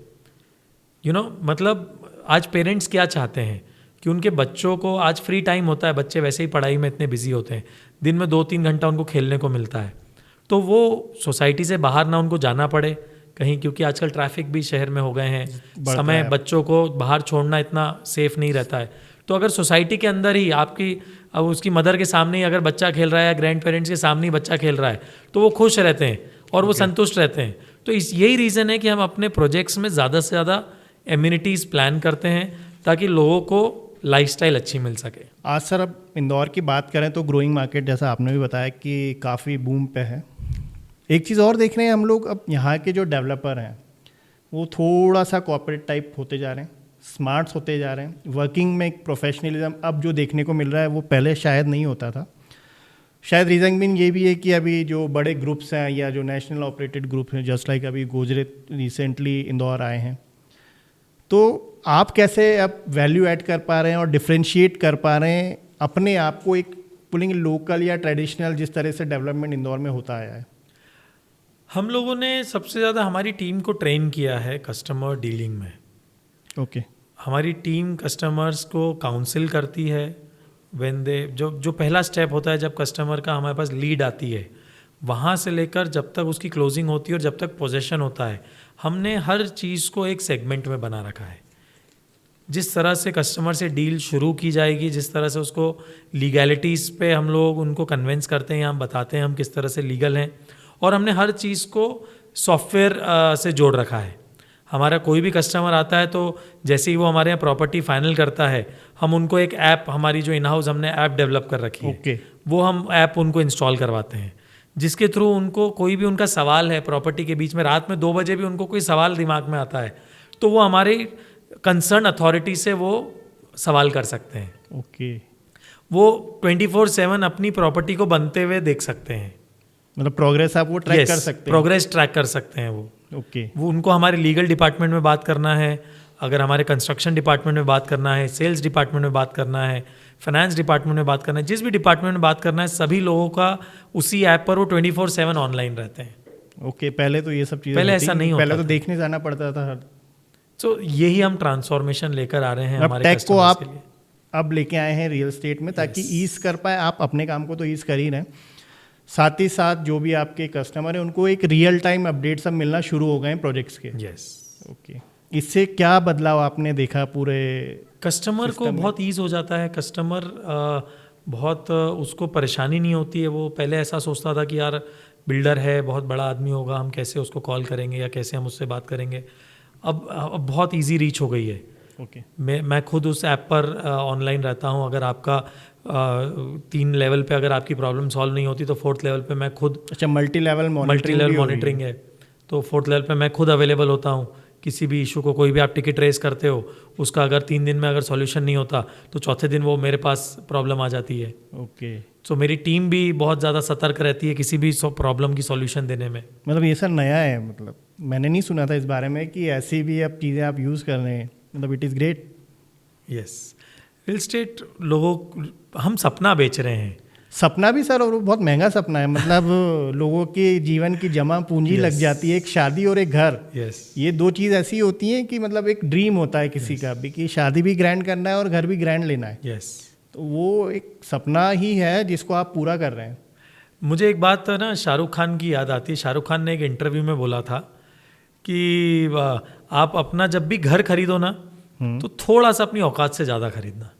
मतलब आज पेरेंट्स क्या चाहते हैं कि उनके बच्चों को, आज फ्री टाइम होता है, बच्चे वैसे ही पढ़ाई में इतने बिजी होते हैं, दिन में 2-3 घंटा उनको खेलने को मिलता है, तो वो सोसाइटी से बाहर ना उनको जाना पड़े कहीं, क्योंकि आजकल ट्रैफिक भी शहर में हो गए हैं, समय बच्चों को बाहर छोड़ना इतना सेफ नहीं रहता है। तो अगर सोसाइटी के अंदर ही आपकी, अब उसकी मदर के सामने ही अगर बच्चा खेल रहा है या ग्रैंड पेरेंट्स के सामने ही बच्चा खेल रहा है तो वो खुश रहते हैं और वो संतुष्ट रहते हैं। तो यही रीज़न है कि हम अपने प्रोजेक्ट्स में ज़्यादा से ज़्यादा एम्यूनिटीज़ प्लान करते हैं ताकि लोगों को लाइफस्टाइल अच्छी मिल सके। आज सर अब इंदौर की बात करें तो ग्रोइंग मार्केट, जैसा आपने भी बताया, कि काफ़ी बूम पे है। एक चीज़ और देख रहे हैं हम लोग, अब यहाँ के जो डेवलपर हैं वो थोड़ा सा कॉर्पोरेट टाइप होते जा रहे हैं, स्मार्ट्स होते जा रहे हैं। वर्किंग में एक प्रोफेशनलिज्म अब जो देखने को मिल रहा है वो पहले शायद नहीं होता था। शायद रीज़न भी ये भी है कि अभी जो बड़े ग्रुप्स हैं या जो नेशनल ऑपरेटेड ग्रुप हैं, जस्ट लाइक अभी गोजरे रिसेंटली इंदौर आए हैं, तो आप कैसे अब वैल्यू ऐड कर पा रहे हैं और डिफ्रेंशिएट कर पा रहे हैं अपने आप को, एक पुलिंग लोकल या ट्रेडिशनल जिस तरह से डेवलपमेंट इंदौर में होता आया है? हम लोगों ने सबसे ज़्यादा हमारी टीम को ट्रेन किया है कस्टमर डीलिंग में। ओके। हमारी टीम कस्टमर्स को काउंसिल करती है व्हेन दे, जो पहला स्टेप होता है जब कस्टमर का हमारे पास लीड आती है, वहाँ से लेकर जब तक उसकी क्लोजिंग होती है और जब तक पोजेशन होता है, हमने हर चीज़ को एक सेगमेंट में बना रखा है। जिस तरह से कस्टमर से डील शुरू की जाएगी, जिस तरह से उसको लीगैलिटीज़ पे हम लोग उनको कन्विंस करते हैं या हम बताते हैं हम किस तरह से लीगल हैं, और हमने हर चीज़ को सॉफ्टवेयर से जोड़ रखा है। हमारा कोई भी कस्टमर आता है तो जैसे ही वो हमारे यहाँ प्रॉपर्टी फाइनल करता है, हम उनको एक ऐप, हमारी जो इन हाउस हमने ऐप डेवलप कर रखी है, वो हम ऐप उनको इंस्टॉल करवाते हैं, जिसके थ्रू उनको कोई भी उनका सवाल है प्रॉपर्टी के बीच में, रात में 2 बजे भी उनको कोई सवाल दिमाग में आता है तो वो हमारे कंसर्न अथॉरिटी से वो सवाल कर सकते हैं। ओके। वो 24/7 अपनी प्रॉपर्टी को बनते हुए देख सकते हैं, मतलब प्रोग्रेस आप वो ट्रैक कर सकते हैं? प्रोग्रेस ट्रैक कर सकते हैं वो। ओके। वो उनको हमारे लीगल डिपार्टमेंट में बात करना है, अगर हमारे कंस्ट्रक्शन डिपार्टमेंट में बात करना है, सेल्स डिपार्टमेंट में बात करना है, फाइनेंस डिपार्टमेंट में बात करना है, जिस भी डिपार्टमेंट में बात करना है, सभी लोगों का उसी ऐप पर वो 24/7 ऑनलाइन रहते हैं। ओके। पहले तो ये सब चीज़ें पहले ऐसा नहीं होता, पहले तो देखने जाना पड़ता था। तो यही हम ट्रांसफॉर्मेशन लेकर आ रहे हैं हमारे टेक को आप के लिए। अब लेके आए हैं रियल एस्टेट में, ताकि ईज कर पाए। आप अपने काम को तो ईज कर ही रहे हैं, साथ ही साथ जो भी आपके कस्टमर हैं उनको एक रियल टाइम अपडेट सब मिलना शुरू हो गए हैं प्रोजेक्ट्स के। यस। ओके। इससे क्या बदलाव आपने देखा पूरे कस्टमर को? बहुत ईज हो जाता है। कस्टमर बहुत उसको परेशानी नहीं होती है। वो पहले ऐसा सोचता था कि यार बिल्डर है, बहुत बड़ा आदमी होगा, हम कैसे उसको कॉल करेंगे या कैसे हम उससे बात करेंगे। अब बहुत इजी रीच हो गई है। ओके। मैं खुद उस ऐप पर ऑनलाइन रहता हूँ। अगर आपका 3 लेवल पे अगर आपकी प्रॉब्लम सॉल्व नहीं होती तो 4th लेवल पे मैं खुद, अच्छा, मल्टी लेवल मॉनिटरिंग है, तो 4th लेवल पे मैं खुद अवेलेबल होता हूँ। किसी भी इशू को, कोई भी आप टिकट रेस करते हो, उसका अगर 3 दिन में अगर सॉल्यूशन नहीं होता तो चौथे दिन वो मेरे पास प्रॉब्लम आ जाती है। ओके। तो मेरी टीम भी बहुत ज़्यादा सतर्क रहती है किसी भी प्रॉब्लम की सॉल्यूशन देने में। मतलब ये सब नया है, मतलब मैंने नहीं सुना था इस बारे में कि ऐसी भी अब चीज़ें आप यूज़ कर रहे हैं। मतलब it is great. Yes. Real estate लोगों, हम सपना बेच रहे हैं। सपना भी सर, और वो बहुत महंगा सपना है, मतलब लोगों के जीवन की जमा पूंजी लग जाती है, एक शादी और एक घर। ये दो चीज़ ऐसी होती हैं कि मतलब एक ड्रीम होता है किसी का भी कि शादी भी ग्रैंड करना है और घर भी ग्रैंड लेना है। तो वो एक सपना ही है जिसको आप पूरा कर रहे हैं। मुझे एक बात ना शाहरुख खान की याद आती है। शाहरुख खान ने एक इंटरव्यू में बोला था कि आप अपना जब भी घर खरीदो ना तो थोड़ा सा अपनी औकात से ज़्यादा खरीदना।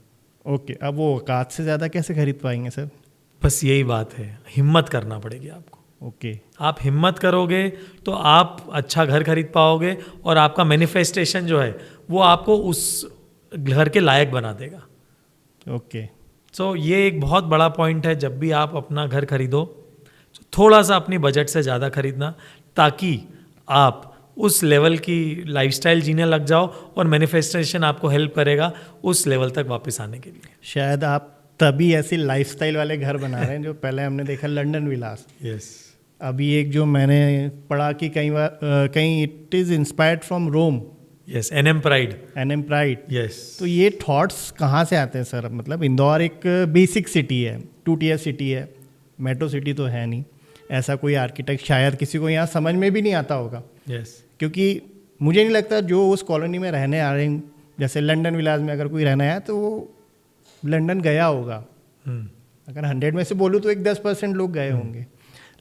ओके, अब वो औकात से ज़्यादा कैसे खरीद पाएंगे सर? बस यही बात है, हिम्मत करना पड़ेगी आपको। ओके, आप हिम्मत करोगे तो आप अच्छा घर खरीद पाओगे और आपका मैनिफेस्टेशन जो है वो आपको उस घर के लायक बना देगा। ओके, सो ये एक बहुत बड़ा पॉइंट है। जब भी आप अपना घर खरीदो तो थोड़ा सा अपनी बजट से ज़्यादा खरीदना, ताकि आप उस लेवल की लाइफस्टाइल जीने लग जाओ और मैनिफेस्टेशन आपको हेल्प करेगा उस लेवल तक वापस आने के लिए। शायद आप तभी ऐसी लाइफस्टाइल वाले घर बना रहे हैं जो पहले हमने देखा लंदन विलास। अभी एक जो मैंने पढ़ा कि कहीं it is inspired from Rome. NM pride. तो ये थॉट्स कहाँ से आते हैं सर? मतलब इंदौर एक बेसिक सिटी है, 2 टियर सिटी है, मेट्रो सिटी तो है नहीं। ऐसा कोई आर्किटेक्ट शायद किसी को यहाँ समझ में भी नहीं आता होगा। क्योंकि मुझे नहीं लगता जो उस कॉलोनी में रहने आ रहे हैं, जैसे लंदन विलास में अगर कोई रहना है तो वो लंदन गया होगा। अगर 100 में से बोलूँ तो एक 10% लोग गए होंगे।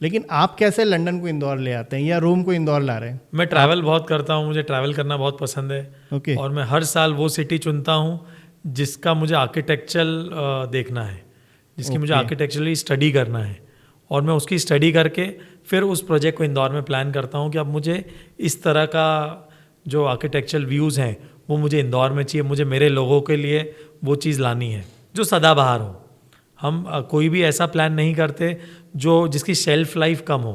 लेकिन आप कैसे लंदन को इंदौर ले आते हैं या रोम को इंदौर ला रहे हैं? मैं ट्रैवल बहुत करता हूँ, मुझे ट्रैवल करना बहुत पसंद है। और मैं हर साल वो सिटी चुनता हूँ जिसका मुझे आर्किटेक्चरल देखना है, जिसकी मुझे आर्किटेक्चरली स्टडी करना है, और मैं उसकी स्टडी करके फिर उस प्रोजेक्ट को इंदौर में प्लान करता हूँ कि अब मुझे इस तरह का जो आर्किटेक्चरल व्यूज़ हैं वो मुझे इंदौर में चाहिए। मुझे मेरे लोगों के लिए वो चीज़ लानी है जो सदाबहार हो। हम कोई भी ऐसा प्लान नहीं करते जिसकी शेल्फ लाइफ कम हो।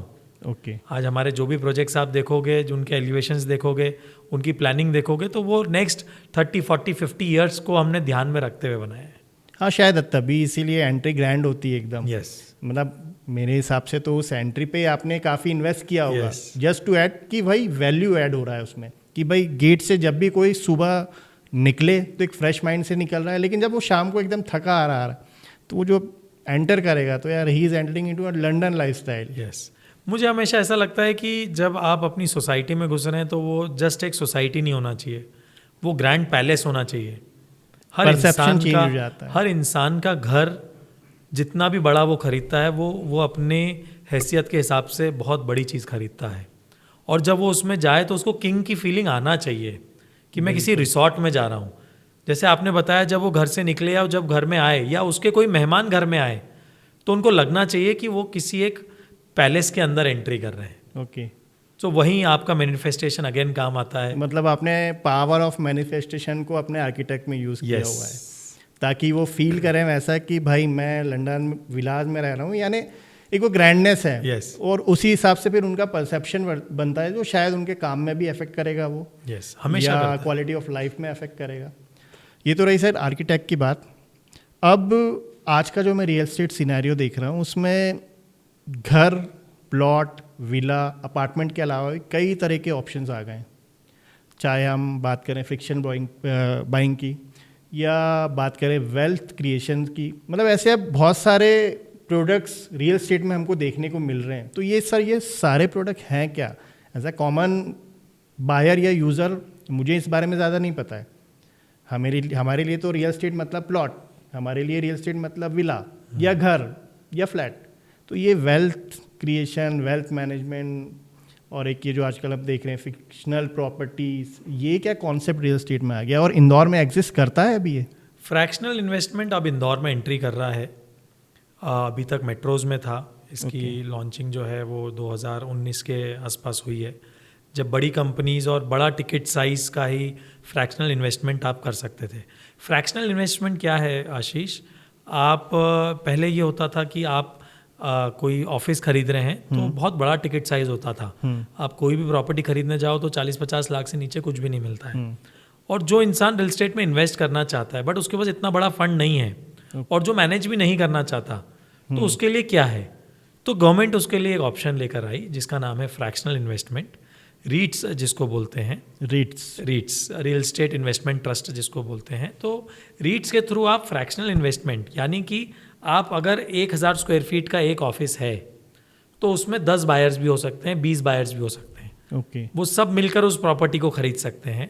आज हमारे जो भी प्रोजेक्ट्स आप देखोगे, जो उनके एलिवेशंस देखोगे, उनकी प्लानिंग देखोगे, तो वो नेक्स्ट 30, 40, 50 ईयर्स को हमने ध्यान में रखते हुए बनाए हैं। हाँ, शायद तभी इसीलिए एंट्री ग्रैंड होती है एकदम। मतलब मेरे हिसाब से तो उस एंट्री पे आपने काफ़ी इन्वेस्ट किया होगा, जस्ट टू ऐड कि भाई वैल्यू ऐड हो रहा है उसमें, कि भाई गेट से जब भी कोई सुबह निकले तो एक फ्रेश माइंड से निकल रहा है, लेकिन जब वो शाम को एकदम थका आ रहा है तो वो जो एंटर करेगा तो यार he is entering into a London lifestyle. मुझे हमेशा ऐसा लगता है कि जब आप अपनी सोसाइटी में घुस रहे हैं तो वो जस्ट एक सोसाइटी नहीं होना चाहिए, वो ग्रैंड पैलेस होना चाहिए। हर इंसान का घर जितना भी बड़ा वो खरीदता है वो अपने हैसियत के हिसाब से बहुत बड़ी चीज़ खरीदता है, और जब वो उसमें जाए तो उसको किंग की फीलिंग आना चाहिए कि मैं किसी रिसॉर्ट में जा रहा हूँ। जैसे आपने बताया, जब वो घर से निकले या जब घर में आए या उसके कोई मेहमान घर में आए तो उनको लगना चाहिए कि वो किसी एक पैलेस के अंदर एंट्री कर रहे हैं। तो वहीं आपका मैनिफेस्टेशन अगेन काम आता है। मतलब आपने पावर ऑफ मैनिफेस्टेशन को अपने आर्किटेक्ट में यूज़ किया हुआ है ताकि वो फील करें वैसा कि भाई मैं लंदन विलास में रह रहा हूँ, यानी एक वो ग्रैंडनेस है। और उसी हिसाब से फिर उनका परसेप्शन बनता है जो शायद उनके काम में भी अफेक्ट करेगा, वो हमेशा या क्वालिटी ऑफ लाइफ में अफेक्ट करेगा। ये तो रही सर आर्किटेक्ट की बात। अब आज का जो मैं रियल एस्टेट सिनेरियो देख रहा हूँ उसमें घर, प्लॉट, विला, अपार्टमेंट के अलावा कई तरह के ऑप्शंस आ गए हैं। चाहे हम बात करें फ्रिक्शन बाइंग की या बात करें वेल्थ क्रिएशन की, मतलब ऐसे अब बहुत सारे प्रोडक्ट्स रियल एस्टेट में हमको देखने को मिल रहे हैं। तो ये सारे प्रोडक्ट हैं क्या? एज अ कॉमन बायर या यूज़र मुझे इस बारे में ज़्यादा नहीं पता है। हमारे लिए तो रियल एस्टेट मतलब प्लॉट, हमारे लिए रियल एस्टेट मतलब विला या घर या फ्लैट। तो ये वेल्थ क्रिएशन, वेल्थ मैनेजमेंट और एक ये जो आजकल आप देख रहे हैं फिक्शनल प्रॉपर्टीज़, ये क्या कॉन्सेप्ट रियल एस्टेट में आ गया और इंदौर में एग्जिस्ट करता है अभी? ये फ्रैक्शनल इन्वेस्टमेंट अब इंदौर में एंट्री कर रहा है। अभी तक मेट्रोज़ में था, इसकी लॉन्चिंग जो है वो 2019 के आसपास हुई है, जब बड़ी कंपनीज़ और बड़ा टिकट साइज़ का ही फ्रैक्शनल इन्वेस्टमेंट आप कर सकते थे। फ्रैक्शनल इन्वेस्टमेंट क्या है आशीष? आप पहले ये होता था कि आप कोई ऑफिस खरीद रहे हैं तो बहुत बड़ा टिकट साइज़ होता था। आप कोई भी प्रॉपर्टी खरीदने जाओ तो 40-50 लाख से नीचे कुछ भी नहीं मिलता है। और जो इंसान रियल एस्टेट में इन्वेस्ट करना चाहता है बट उसके पास इतना बड़ा फंड नहीं है और जो मैनेज भी नहीं करना चाहता, तो उसके लिए क्या है? तो गवर्नमेंट उसके लिए एक ऑप्शन लेकर आई जिसका नाम है फ्रैक्शनल इन्वेस्टमेंट, रीट्स जिसको बोलते हैं। रीट्स रियल एस्टेट इन्वेस्टमेंट ट्रस्ट जिसको बोलते हैं। तो रीट्स के थ्रू आप फ्रैक्शनल इन्वेस्टमेंट, यानी कि आप अगर 1000 स्क्वायर फीट का एक ऑफिस है तो उसमें 10 बायर्स भी हो सकते हैं, 20 बायर्स भी हो सकते हैं। ओके। वो सब मिलकर उस प्रॉपर्टी को खरीद सकते हैं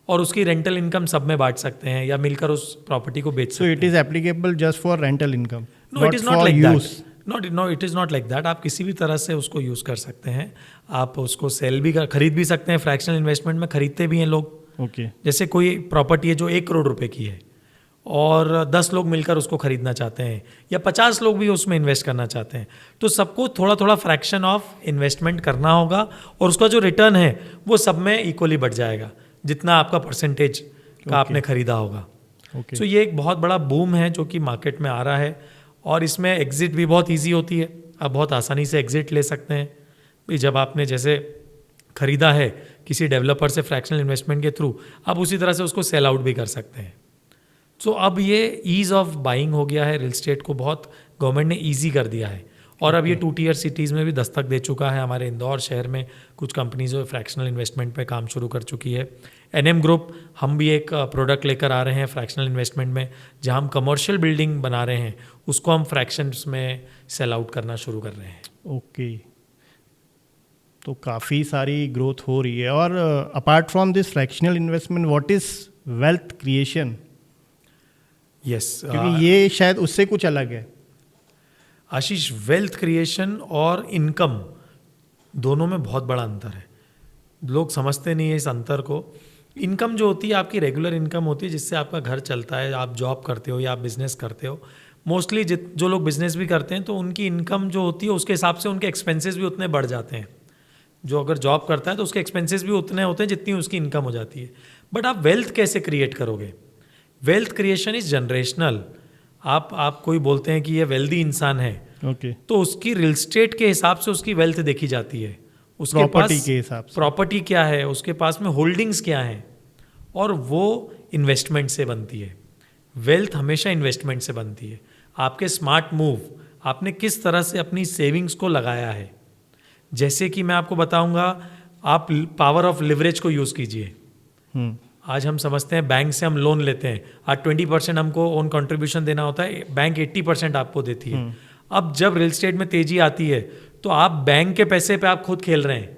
और उसकी रेंटल इनकम सब में बांट सकते हैं या मिलकर उस प्रॉपर्टी को बेच सो सकते it is applicable just for rental income, no it is not like that, no it is not like that. आप किसी भी तरह से उसको यूज़ कर सकते हैं, आप उसको सेल भी खरीद भी सकते हैं, फ्रैक्शनल इन्वेस्टमेंट में खरीदते भी हैं लोग। ओके। जैसे कोई प्रॉपर्टी है जो 1 करोड़ रुपए की है और 10 लोग मिलकर उसको खरीदना चाहते हैं या 50 लोग भी उसमें इन्वेस्ट करना चाहते हैं, तो सबको थोड़ा थोड़ा फ्रैक्शन ऑफ इन्वेस्टमेंट करना होगा और उसका जो रिटर्न है वो सब में इक्वली बढ़ जाएगा जितना आपका परसेंटेज का आपने खरीदा होगा। ओके। सो ये एक बहुत बड़ा बूम है जो कि मार्केट में आ रहा है और इसमें एग्जिट भी बहुत ईजी होती है, आप बहुत आसानी से एग्जिट ले सकते हैं। भाई जब आपने जैसे खरीदा है किसी डेवलपर से फ्रैक्शनल इन्वेस्टमेंट के थ्रू, आप उसी तरह से उसको सेल आउट भी कर सकते हैं। सो अब ये ईज़ ऑफ बाइंग हो गया है, रियल एस्टेट को बहुत गवर्नमेंट ने ईजी कर दिया है और अब ये 2 टियर सिटीज़ में भी दस्तक दे चुका है। हमारे इंदौर शहर में कुछ कंपनीज जो फ्रैक्शनल इन्वेस्टमेंट पे काम शुरू कर चुकी है। एनएम ग्रुप, हम भी एक प्रोडक्ट लेकर आ रहे हैं फ्रैक्शनल इन्वेस्टमेंट में, जहां हम कमर्शियल बिल्डिंग बना रहे हैं, उसको हम फ्रैक्शंस में सेल आउट करना शुरू कर रहे हैं। ओके। तो काफ़ी सारी ग्रोथ हो रही है। और apart from this fractional investment, what is wealth creation? Yes, क्योंकि ये शायद उससे कुछ अलग है। आशीष, वेल्थ क्रिएशन और इनकम दोनों में बहुत बड़ा अंतर है। लोग समझते नहीं है इस अंतर को। इनकम जो होती है आपकी रेगुलर इनकम होती है जिससे आपका घर चलता है, आप जॉब करते हो या आप बिजनेस करते हो। मोस्टली जो लोग बिजनेस भी करते हैं तो उनकी इनकम जो होती है उसके हिसाब से उनके एक्सपेंसेस भी उतने बढ़ जाते हैं। जो अगर जॉब करता है तो उसके एक्सपेंसेस भी उतने होते हैं जितनी उसकी इनकम हो जाती है। बट आप वेल्थ कैसे क्रिएट करोगे? Wealth creation is generational. आप कोई बोलते हैं कि ये वेल्दी इंसान है, ओके। तो उसकी रियल स्टेट के हिसाब से उसकी वेल्थ देखी जाती है। उसके प्रॉपर्टी पास के हिसाब से प्रॉपर्टी क्या है, उसके पास में होल्डिंग्स क्या हैं, और वो इन्वेस्टमेंट से बनती है। वेल्थ हमेशा इन्वेस्टमेंट से बनती है। आपके स्मार्ट मूव, आपने किस तरह से अपनी सेविंग्स को लगाया है। जैसे कि मैं आपको बताऊंगा, आप पावर ऑफ लिवरेज को यूज़ कीजिए। आज हम समझते हैं बैंक से हम लोन लेते हैं, आज 20% हमको ओन कंट्रीब्यूशन देना होता है, बैंक 80% आपको देती है। अब जब रियल एस्टेट में तेजी आती है तो आप बैंक के पैसे पे आप खुद खेल रहे हैं।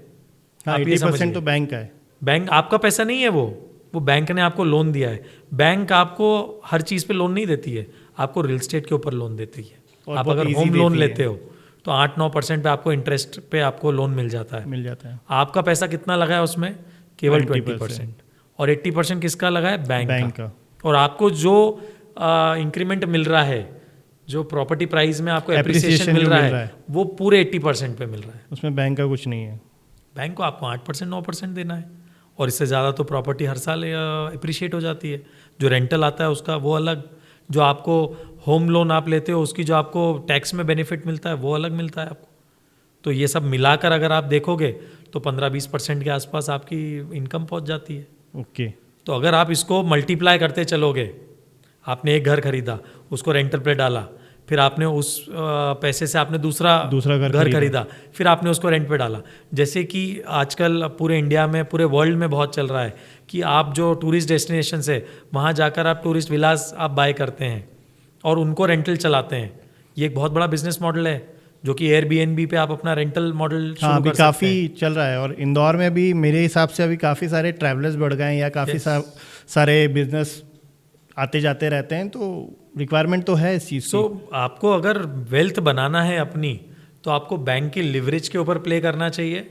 हाँ, आप ये 80% तो बैंक का है। बैंक आपका पैसा नहीं है, वो बैंक ने आपको लोन दिया है। बैंक आपको हर चीज़ पे लोन नहीं देती है, आपको रियल एस्टेट के ऊपर लोन देती है। और आप बहुत अगर easy होम लोन देती है। लेते हो तो 8-9% पे आपको इंटरेस्ट पे आपको लोन मिल जाता है। आपका पैसा कितना लगा है उसमें? केवल 20%। और 80% किसका लगा है? बैंक का। और आपको जो इंक्रीमेंट मिल रहा है, जो प्रॉपर्टी प्राइस में आपको एप्रिसिएशन मिल रहा है, वो पूरे 80% पे मिल रहा है। उसमें बैंक का कुछ नहीं है। बैंक को आपको 8% 9% देना है, और इससे ज़्यादा तो प्रॉपर्टी हर साल अप्रिशिएट हो जाती है। जो रेंटल आता है उसका वो अलग, जो आपको होम लोन आप लेते हो उसकी जो आपको टैक्स में बेनिफिट मिलता है वो अलग मिलता है आपको। तो ये सब मिलाकर अगर आप देखोगे तो 15-20% के आसपास आपकी इनकम पहुंच जाती है। ओके। तो अगर आप इसको मल्टीप्लाई करते चलोगे, आपने एक घर खरीदा, उसको रेंटल पे डाला, फिर आपने उस पैसे से आपने दूसरा घर खरीदा, फिर आपने उसको रेंट पे डाला। जैसे कि आजकल पूरे इंडिया में, पूरे वर्ल्ड में बहुत चल रहा है कि आप जो टूरिस्ट डेस्टिनेशन है वहाँ जाकर आप टूरिस्ट विलास आप बाय करते हैं और उनको रेंटल चलाते हैं। ये एक बहुत बड़ा बिजनेस मॉडल है जो कि एयरबीएनबी पे आप अपना रेंटल मॉडल शुरू अभी कर सकते काफ़ी हैं। चल रहा है। और इंदौर में भी मेरे हिसाब से अभी काफ़ी सारे ट्रैवलर्स बढ़ गए हैं या काफ़ी सारे बिजनेस आते जाते रहते हैं, तो रिक्वायरमेंट तो है इस चीज़ की। सो आपको अगर वेल्थ बनाना है अपनी, तो आपको बैंक की लिवरेज के ऊपर प्ले करना चाहिए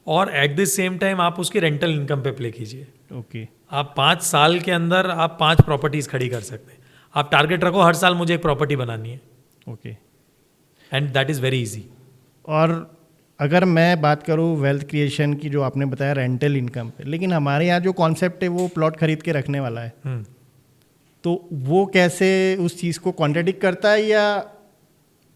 और एट द सेम टाइम आप उसकी रेंटल इनकम पे प्ले कीजिए। ओके। आप 5 साल के अंदर आप 5 प्रॉपर्टीज़ खड़ी कर सकते हैं। आप टारगेट रखो हर साल मुझे एक प्रॉपर्टी बनानी है। Okay. And that is very easy. और अगर मैं बात करूँ वेल्थ क्रिएशन की, जो आपने बताया रेंटल इनकम पे, लेकिन हमारे यहाँ जो कॉन्सेप्ट है वो प्लॉट खरीद के रखने वाला है, तो वो कैसे उस चीज़ को कॉन्ट्रडिक्ट करता है? या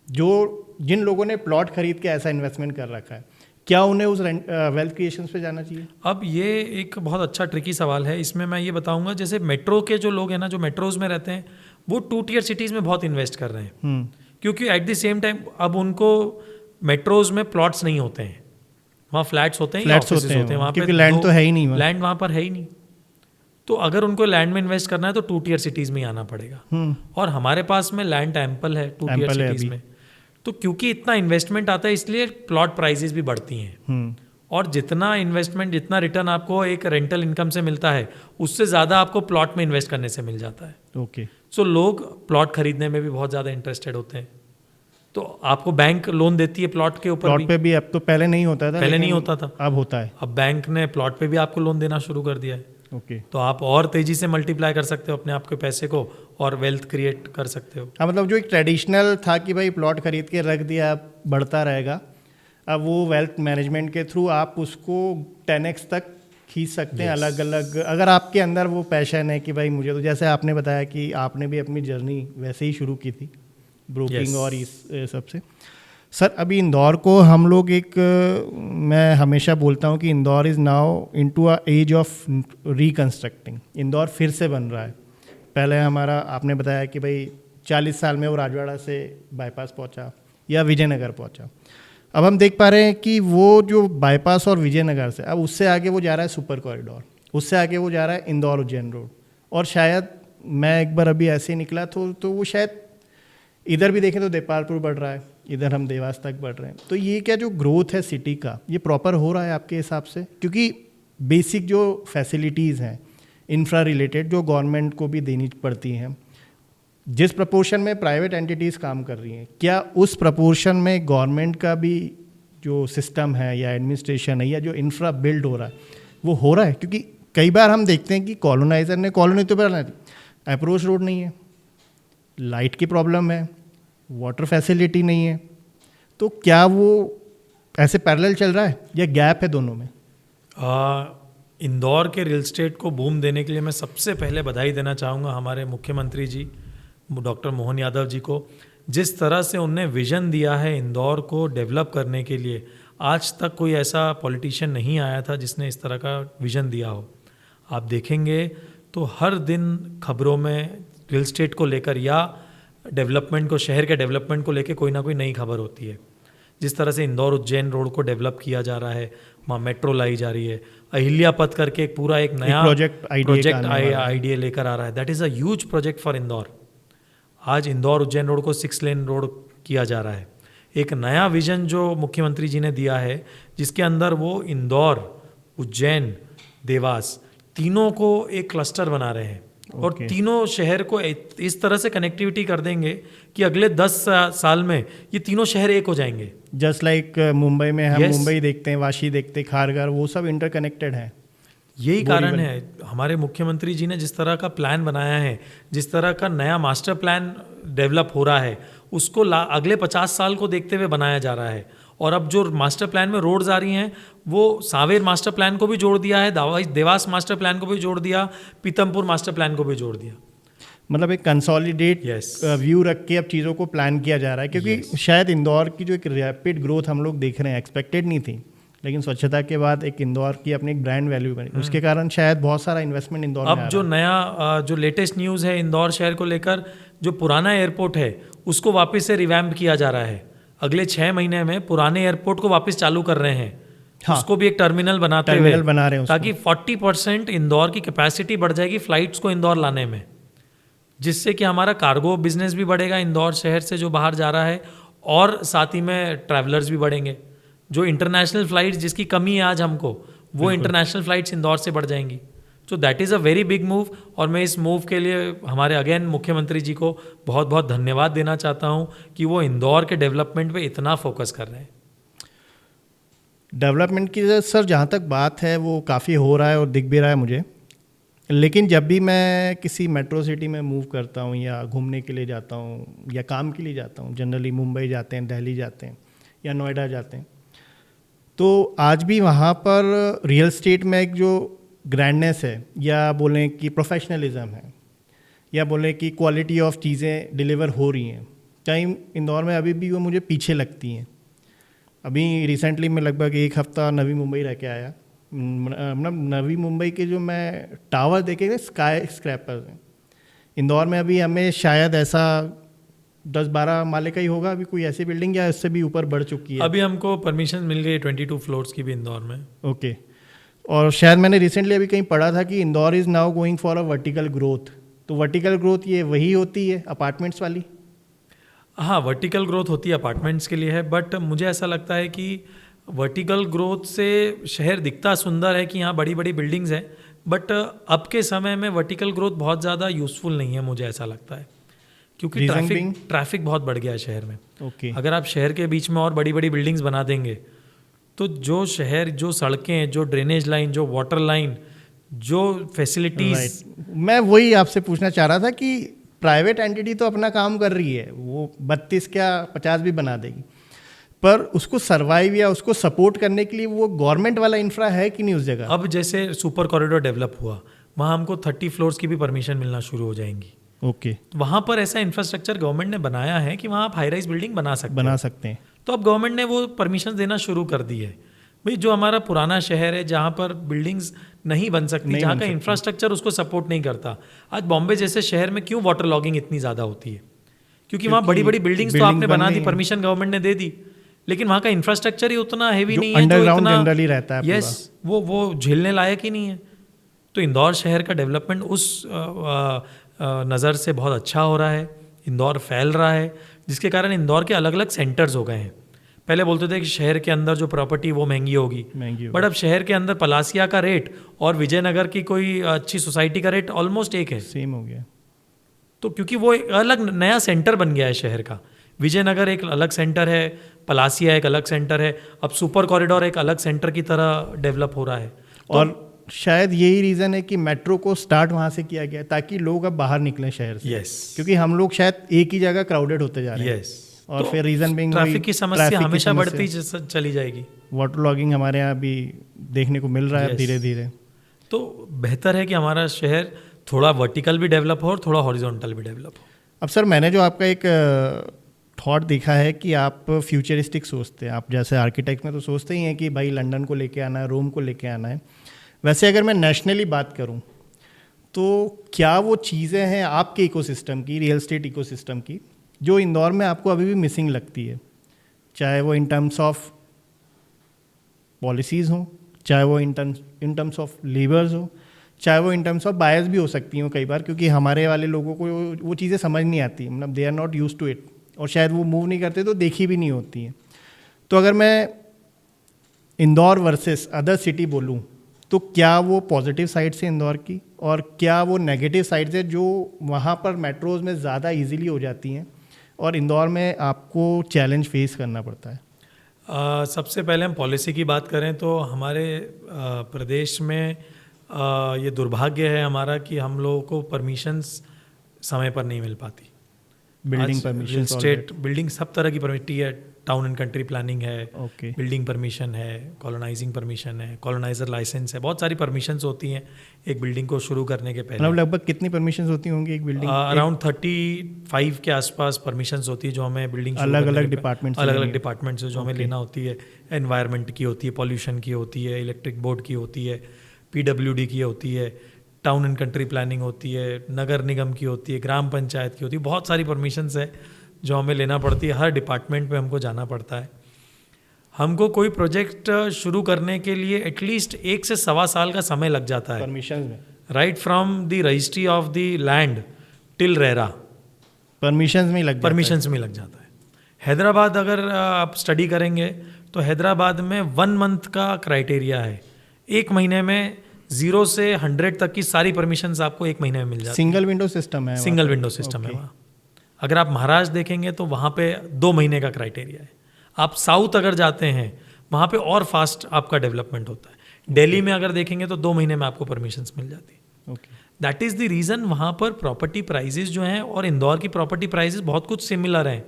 जो जिन लोगों ने प्लॉट खरीद के ऐसा इन्वेस्टमेंट कर रखा है, क्या उन्हें उस वेल्थ क्रिएशन पे जाना चाहिए? अब ये एक बहुत अच्छा ट्रिकी सवाल है। इसमें मैं ये बताऊंगा, जैसे मेट्रो के जो लोग हैं ना, जो मेट्रोज में रहते हैं, वो 2 टियर सिटीज़ में बहुत इन्वेस्ट कर रहे हैं, क्योंकि एट द सेम टाइम अब उनको मेट्रोज में प्लॉट्स नहीं होते हैं, वहाँ फ्लैट्स होते हैं, फ्लैट्स होते हैं, वहाँ पे लैंड तो है ही नहीं, लैंड वहाँ पर है ही नहीं। तो अगर उनको लैंड में इन्वेस्ट करना है तो 2 टियर सिटीज़ में ही आना पड़ेगा। और हमारे पास में लैंड एम्पल है 2 टियर सिटीज़ में। तो क्योंकि इतना इन्वेस्टमेंट आता है इसलिए प्लॉट प्राइजेस भी बढ़ती हैं। और जितना इन्वेस्टमेंट, जितना रिटर्न आपको एक रेंटल इनकम से मिलता है, उससे ज़्यादा आपको प्लॉट में इन्वेस्ट करने से मिल जाता है। ओके। सो लोग प्लॉट खरीदने में भी बहुत ज़्यादा इंटरेस्टेड होते हैं। तो आपको बैंक लोन देती है प्लॉट के ऊपर। प्लॉट पे भी अब तो पहले नहीं होता था, पहले नहीं होता था, अब होता है। अब बैंक ने प्लॉट पे भी आपको लोन देना शुरू कर दिया है। ओके। तो आप और तेजी से मल्टीप्लाई कर सकते हो अपने आप के पैसे को और वेल्थ क्रिएट कर सकते हो। हाँ, मतलब जो एक ट्रेडिशनल था कि भाई प्लॉट खरीद के रख दिया, अब बढ़ता रहेगा, अब वो वेल्थ मैनेजमेंट के थ्रू आप उसको 10x तक खींच सकते हैं। अलग अलग अगर आपके अंदर वो पैशन है कि भाई मुझे, तो जैसे आपने बताया कि आपने भी अपनी जर्नी वैसे ही शुरू की थी ब्रोकिंग और इस सब से। सर, अभी इंदौर को हम लोग मैं हमेशा बोलता हूँ कि Indore is now into a age of reconstructing. Indore फिर से बन रहा है। पहले हमारा आपने बताया कि भाई 40 साल में वो राजवाड़ा से बाईपास पहुँचा या विजयनगर पहुँचा। अब हम देख पा रहे हैं कि वो जो बाईपास और विजयनगर से अब उससे आगे वो जा रहा है सुपर कॉरिडोर, उससे आगे वो जा रहा है इंदौर उज्जैन रोड। और शायद मैं एक बार अभी ऐसे ही निकला तो वो शायद इधर भी देखें तो देपालपुर बढ़ रहा है, इधर हम देवास तक बढ़ रहे हैं। तो ये क्या जो ग्रोथ है सिटी का, ये प्रॉपर हो रहा है आपके हिसाब से? क्योंकि बेसिक जो फैसिलिटीज़ हैं इंफ्रा रिलेटेड जो गवर्नमेंट को भी देनी पड़ती हैं, जिस प्रपोर्शन में प्राइवेट एंटिटीज़ काम कर रही हैं, क्या उस प्रपोर्शन में गवर्नमेंट का भी जो सिस्टम है या एडमिनिस्ट्रेशन है या जो इंफ्रा बिल्ड हो रहा है वो हो रहा है? क्योंकि कई बार हम देखते हैं कि कॉलोनाइजर ने कॉलोनी तो बना दी, अप्रोच रोड नहीं है, लाइट की प्रॉब्लम है, वाटर फैसिलिटी नहीं है, तो क्या वो ऐसे पैरेलल चल रहा है या गैप है दोनों में? इंदौर के रियल एस्टेट को बूम देने के लिए मैं सबसे पहले बधाई देना चाहूँगा हमारे मुख्यमंत्री जी डॉक्टर मोहन यादव जी को। जिस तरह से उनने विज़न दिया है इंदौर को डेवलप करने के लिए, आज तक कोई ऐसा पॉलिटिशियन नहीं आया था जिसने इस तरह का विज़न दिया हो। आप देखेंगे तो हर दिन खबरों में रियल एस्टेट को लेकर या डेवलपमेंट को, शहर के डेवलपमेंट को लेकर कोई ना कोई नई खबर होती है। जिस तरह से इंदौर उज्जैन रोड को डेवलप किया जा रहा है, वहाँ मेट्रो लाई जा रही है, अहिल्या पथ करके एक पूरा एक नया प्रोजेक्ट आइडिया लेकर आ रहा है। That is a huge project for Indore. आज इंदौर उज्जैन रोड को 6 लेन रोड किया जा रहा है। एक नया विजन जो मुख्यमंत्री जी ने दिया है, जिसके अंदर वो इंदौर, उज्जैन, देवास तीनों को एक क्लस्टर बना रहे हैं। और तीनों शहर को इस तरह से कनेक्टिविटी कर देंगे कि अगले 10 साल में ये तीनों शहर एक हो जाएंगे। जस्ट लाइक मुंबई में हम मुंबई देखते हैं, वाशी देखते हैं, खारघर, वो सब इंटरकनेक्टेड है। यही कारण है हमारे मुख्यमंत्री जी ने जिस तरह का प्लान बनाया है, जिस तरह का नया मास्टर प्लान डेवलप हो रहा है, उसको अगले 50 साल को देखते हुए बनाया जा रहा है। और अब जो मास्टर प्लान में रोड्स आ रही हैं, वो सांवेर मास्टर प्लान को भी जोड़ दिया है, देवास मास्टर प्लान को भी जोड़ दिया, पीतमपुर मास्टर प्लान को भी जोड़ दिया। मतलब एक कंसोलिडेट व्यू रख के अब चीज़ों को प्लान किया जा रहा है। क्योंकि शायद इंदौर की जो एक रैपिड ग्रोथ हम लोग देख रहे हैं, एक्सपेक्टेड नहीं थी, लेकिन स्वच्छता के बाद एक इंदौर की अपनी एक ब्रांड वैल्यू बनी, उसके कारण शायद बहुत सारा इन्वेस्टमेंट इंदौर में आ रहा है। अब जो नया जो लेटेस्ट न्यूज़ है इंदौर शहर को लेकर, जो पुराना एयरपोर्ट है उसको वापस से रिवैम्प किया जा रहा है। अगले 6 महीने में पुराने एयरपोर्ट को वापस चालू कर रहे हैं। हाँ, उसको भी एक टर्मिनल बना रहे हैं, ताकि 40% इंदौर की कैपेसिटी बढ़ जाएगी फ्लाइट्स को इंदौर लाने में, जिससे कि हमारा कार्गो बिजनेस भी बढ़ेगा इंदौर शहर से जो बाहर जा रहा है, और साथ ही में ट्रैवलर्स भी बढ़ेंगे। जो इंटरनेशनल फ्लाइट्स जिसकी कमी है आज हमको, वो इंटरनेशनल फ्लाइट्स इंदौर से बढ़ जाएंगी। सो that is a very big move. और मैं इस मूव के लिए हमारे अगेन मुख्यमंत्री जी को बहुत बहुत धन्यवाद देना चाहता हूँ कि वो इंदौर के डेवलपमेंट पे इतना फोकस कर रहे हैं। डेवलपमेंट की सर जहाँ तक बात है, वो काफ़ी हो रहा है और दिख भी रहा है मुझे। लेकिन जब भी मैं किसी मेट्रो सिटी में मूव करता हूँ या घूमने के लिए जाता हूँ या काम के लिए जाता हूँ, जनरली मुंबई जाते हैं, दिल्ली जाते हैं या नोएडा जाते हैं, तो आज भी वहाँ पर रियल एस्टेट में एक जो ग्रैंडनेस है, या बोलें कि प्रोफेशनलिज्म है, या बोलें कि क्वालिटी ऑफ चीज़ें डिलीवर हो रही हैं, कहीं इंदौर में अभी भी वो मुझे पीछे लगती हैं। अभी रिसेंटली मैं लगभग 1 हफ्ता नवी मुंबई रह के आया। मतलब नवी मुंबई के जो मैं टावर देखे, स्काई स्क्रैपर्स हैं। इंदौर में अभी हमें शायद ऐसा 10-12 माले का ही होगा अभी कोई ऐसी बिल्डिंग, या इससे भी ऊपर बढ़ चुकी है? अभी हमको परमिशन मिल गई 22 फ्लोर्स की भी इंदौर में। ओके। और शायद मैंने रिसेंटली अभी कहीं पढ़ा था कि Indore is now going for a vertical growth. तो वर्टिकल ग्रोथ ये वही होती है अपार्टमेंट्स वाली? हाँ, वर्टिकल ग्रोथ होती है अपार्टमेंट्स के लिए है, बट मुझे ऐसा लगता है कि वर्टिकल ग्रोथ से शहर दिखता सुंदर है कि यहाँ बड़ी बड़ी बिल्डिंग्स हैं, बट अब के समय में वर्टिकल ग्रोथ बहुत ज़्यादा यूज़फुल नहीं है, मुझे ऐसा लगता है, क्योंकि ट्रैफिक बहुत बढ़ गया है शहर में। अगर आप शहर के बीच में और बड़ी बड़ी बिल्डिंग्स बना देंगे तो जो शहर, जो सड़कें, जो ड्रेनेज लाइन, जो वाटर लाइन, जो फैसिलिटीज, मैं वही आपसे पूछना चाह रहा था कि प्राइवेट एंटिटी तो अपना काम कर रही है, वो 32 क्या 50 भी बना देगी, पर उसको सर्वाइव या उसको सपोर्ट करने के लिए वो गवर्नमेंट वाला इंफ्रा है कि नहीं उस जगह? अब जैसे सुपर कॉरिडोर डेवलप हुआ, वहाँ हमको 30 फ्लोर्स की भी परमिशन मिलना शुरू हो जाएंगी। ओके। वहाँ पर ऐसा इंफ्रास्ट्रक्चर गवर्नमेंट ने बनाया है कि वहाँ आप हाई राइज बिल्डिंग बना सकते हैं। तो अब गवर्नमेंट ने वो परमिशन देना शुरू कर दी है। भाई जो हमारा पुराना शहर है जहाँ पर बिल्डिंग्स नहीं बन सकती, जहाँ का इंफ्रास्ट्रक्चर उसको सपोर्ट नहीं करता, आज बॉम्बे जैसे शहर में क्यों वाटर लॉगिंग इतनी ज़्यादा होती है? क्योंकि वहाँ बड़ी बड़ी बिल्डिंग्स तो आपने बना दी, परमिशन गवर्नमेंट ने दे दी, लेकिन वहाँ का इंफ्रास्ट्रक्चर ही उतना हैवी नहीं है, अंडरग्राउंड जनरली रहता है। यस, वो झेलने लायक ही नहीं है। तो इंदौर शहर का डेवलपमेंट उस नज़र से बहुत अच्छा हो रहा है, इंदौर फैल रहा है, जिसके कारण इंदौर के अलग अलग सेंटर्स हो गए हैं। पहले बोलते थे कि शहर के अंदर जो प्रॉपर्टी वो महंगी होगी, बट अब शहर के अंदर पलासिया का रेट और विजयनगर की कोई अच्छी सोसाइटी का रेट ऑलमोस्ट एक है, सेम हो गया। तो क्योंकि वो एक अलग नया सेंटर बन गया है शहर का। विजयनगर एक अलग सेंटर है, पलासिया एक अलग सेंटर है, अब सुपर कॉरिडोर एक अलग सेंटर की तरह डेवलप हो रहा है। और शायद यही रीज़न है कि मेट्रो को स्टार्ट वहाँ से किया गया ताकि लोग अब बाहर निकलें शहर से। यस, क्योंकि हम लोग शायद एक ही जगह क्राउडेड होते जा रहे हैं। यस, और फिर रीज़न बिंग ट्रैफिक की समस्या हमेशा बढ़ती चली जाएगी। वाटर लॉगिंग हमारे यहाँ भी देखने को मिल रहा है धीरे धीरे। तो बेहतर है कि हमारा शहर थोड़ा वर्टिकल भी डेवलप हो और थोड़ा हॉरिजॉन्टल भी डेवलप हो। अब सर, मैंने जो आपका एक थॉट देखा है कि आप फ्यूचरिस्टिक सोचते हैं। आप जैसे आर्किटेक्ट में तो सोचते ही हैं कि भाई लंदन को लेके आना है, रोम को लेके आना है। वैसे अगर मैं नेशनली बात करूं तो क्या वो चीज़ें हैं आपके इकोसिस्टम की, रियल एस्टेट इकोसिस्टम की, जो इंदौर में आपको अभी भी मिसिंग लगती है? चाहे वो इन टर्म्स ऑफ पॉलिसीज़ हो, चाहे वो इन टर्म्स ऑफ लेबर्स हो, चाहे वो इन टर्म्स ऑफ बायस भी हो सकती हैं कई बार, क्योंकि हमारे वाले लोगों को वो चीज़ें समझ नहीं आती, मतलब they are not use to it, और शायद वो मूव नहीं करते तो देखी भी नहीं होती हैं। तो अगर मैं इंदौर वर्सेस अदर सिटी बोलूँ तो क्या वो पॉजिटिव साइड से इंदौर की, और क्या वो नेगेटिव साइड से जो वहाँ पर मेट्रोज में ज़्यादा इजीली हो जाती हैं और इंदौर में आपको चैलेंज फेस करना पड़ता है? सबसे पहले हम पॉलिसी की बात करें तो हमारे प्रदेश में ये दुर्भाग्य है हमारा कि हम लोगों को परमिशंस समय पर नहीं मिल पाती। बिल्डिंग परमिशन, स्टेट बिल्डिंग सब तरह की परमिटी है, टाउन एंड कंट्री प्लानिंग है, बिल्डिंग परमिशन है, कॉलोनाइजिंग परमिशन है, कॉलोनाइजर लाइसेंस है, बहुत सारी परमिशंस होती हैं एक बिल्डिंग को शुरू करने के पहले। मतलब लगभग कितनी परमिशंस होती होंगी एक बिल्डिंग? अराउंड 35 के आसपास परमिशंस होती है जो हमें बिल्डिंग अलग अलग डिपार्टमेंट से जो हमें लेना होती है। एनवायरनमेंट की होती है, पॉल्यूशन की होती है, इलेक्ट्रिक बोर्ड की होती है, PWD की होती है, टाउन एंड कंट्री प्लानिंग होती है, नगर निगम की होती है, ग्राम पंचायत की होती है। बहुत सारी परमिशंस है जो हमें लेना पड़ती है, हर डिपार्टमेंट में हमको जाना पड़ता है। हमको कोई प्रोजेक्ट शुरू करने के लिए एटलीस्ट 1 से सवा साल का समय लग जाता है परमिशंस में, right from the registry of the land till RERA, permissions में लग जाता है। हैदराबाद अगर आप स्टडी करेंगे तो हैदराबाद में 1 मंथ का क्राइटेरिया है, 1 महीने में 0 से 100 तक की सारी परमिशंस आपको 1 महीने में मिल जाती है। सिंगल विंडो सिस्टम है, सिंगल विंडो सिस्टम है वहाँ। अगर आप महाराष्ट्र देखेंगे तो वहाँ पे 2 महीने का क्राइटेरिया है। आप साउथ अगर जाते हैं वहाँ पे और फास्ट आपका डेवलपमेंट होता है। दिल्ली में अगर देखेंगे तो 2 महीने में आपको परमिशंस मिल जाती है। दैट इज़ द रीज़न वहाँ पर प्रॉपर्टी प्राइजेस जो हैं और इंदौर की प्रॉपर्टी प्राइजेस बहुत कुछ सिमिलर हैं,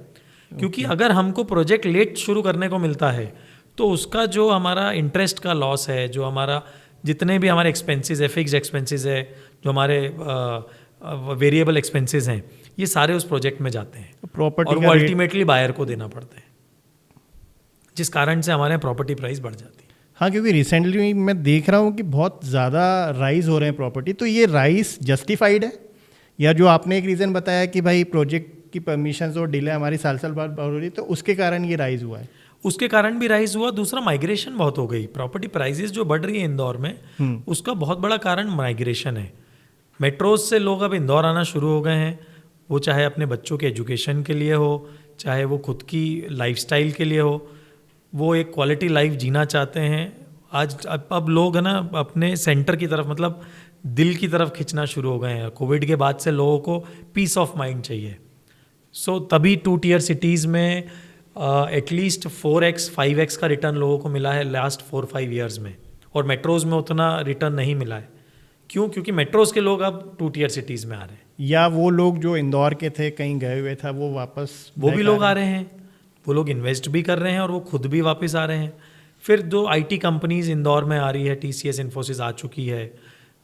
क्योंकि अगर हमको प्रोजेक्ट लेट शुरू करने को मिलता है तो उसका जो हमारा इंटरेस्ट का लॉस है, जो हमारा जितने भी हमारे एक्सपेंसेस है, फिक्स्ड एक्सपेंसेस है, जो हमारे वेरिएबल एक्सपेंसेस हैं, ये सारे उस प्रोजेक्ट में जाते हैं और वो अल्टीमेटली बायर को देना पड़ता है, जिस कारण से हमारे यहाँ प्रॉपर्टी प्राइस बढ़ जाती है। हाँ, क्योंकि रिसेंटली मैं देख रहा हूँ कि बहुत ज़्यादा राइज हो रहे हैं प्रॉपर्टी। तो ये राइज जस्टिफाइड है, या जो आपने एक रीज़न बताया कि भाई प्रोजेक्ट की परमिशन और डिले हमारी साल बाद हो रही है तो उसके कारण ये राइज हुआ है? उसके कारण भी राइज हुआ। दूसरा माइग्रेशन बहुत हो गई, प्रॉपर्टी प्राइजेस जो बढ़ रही है इंदौर में, उसका बहुत बड़ा कारण माइग्रेशन है। मेट्रोज से लोग अब इंदौर आना शुरू हो गए हैं, वो चाहे अपने बच्चों के एजुकेशन के लिए हो, चाहे वो खुद की लाइफस्टाइल के लिए हो, वो एक क्वालिटी लाइफ जीना चाहते हैं। आज अब लोग है ना अपने सेंटर की तरफ, मतलब दिल की तरफ खिंचना शुरू हो गए हैं। कोविड के बाद से लोगों को पीस ऑफ माइंड चाहिए। सो तभी 2 टियर सिटीज़ में एटलीस्ट 4x 5x का रिटर्न लोगों को मिला है लास्ट 4-5 ईयर्स में, और मेट्रोज़ में उतना रिटर्न नहीं मिला है। क्यों? क्योंकि मेट्रोज़ के लोग अब 2 टियर सिटीज़ में आ रहे हैं, या वो लोग जो इंदौर के थे कहीं गए हुए था वो वापस वो भी लोग आ रहे हैं, वो लोग इन्वेस्ट भी कर रहे हैं और वो खुद भी वापस आ रहे हैं। फिर जो IT कंपनीज इंदौर में आ रही है, TCS इन्फोसिस आ चुकी है,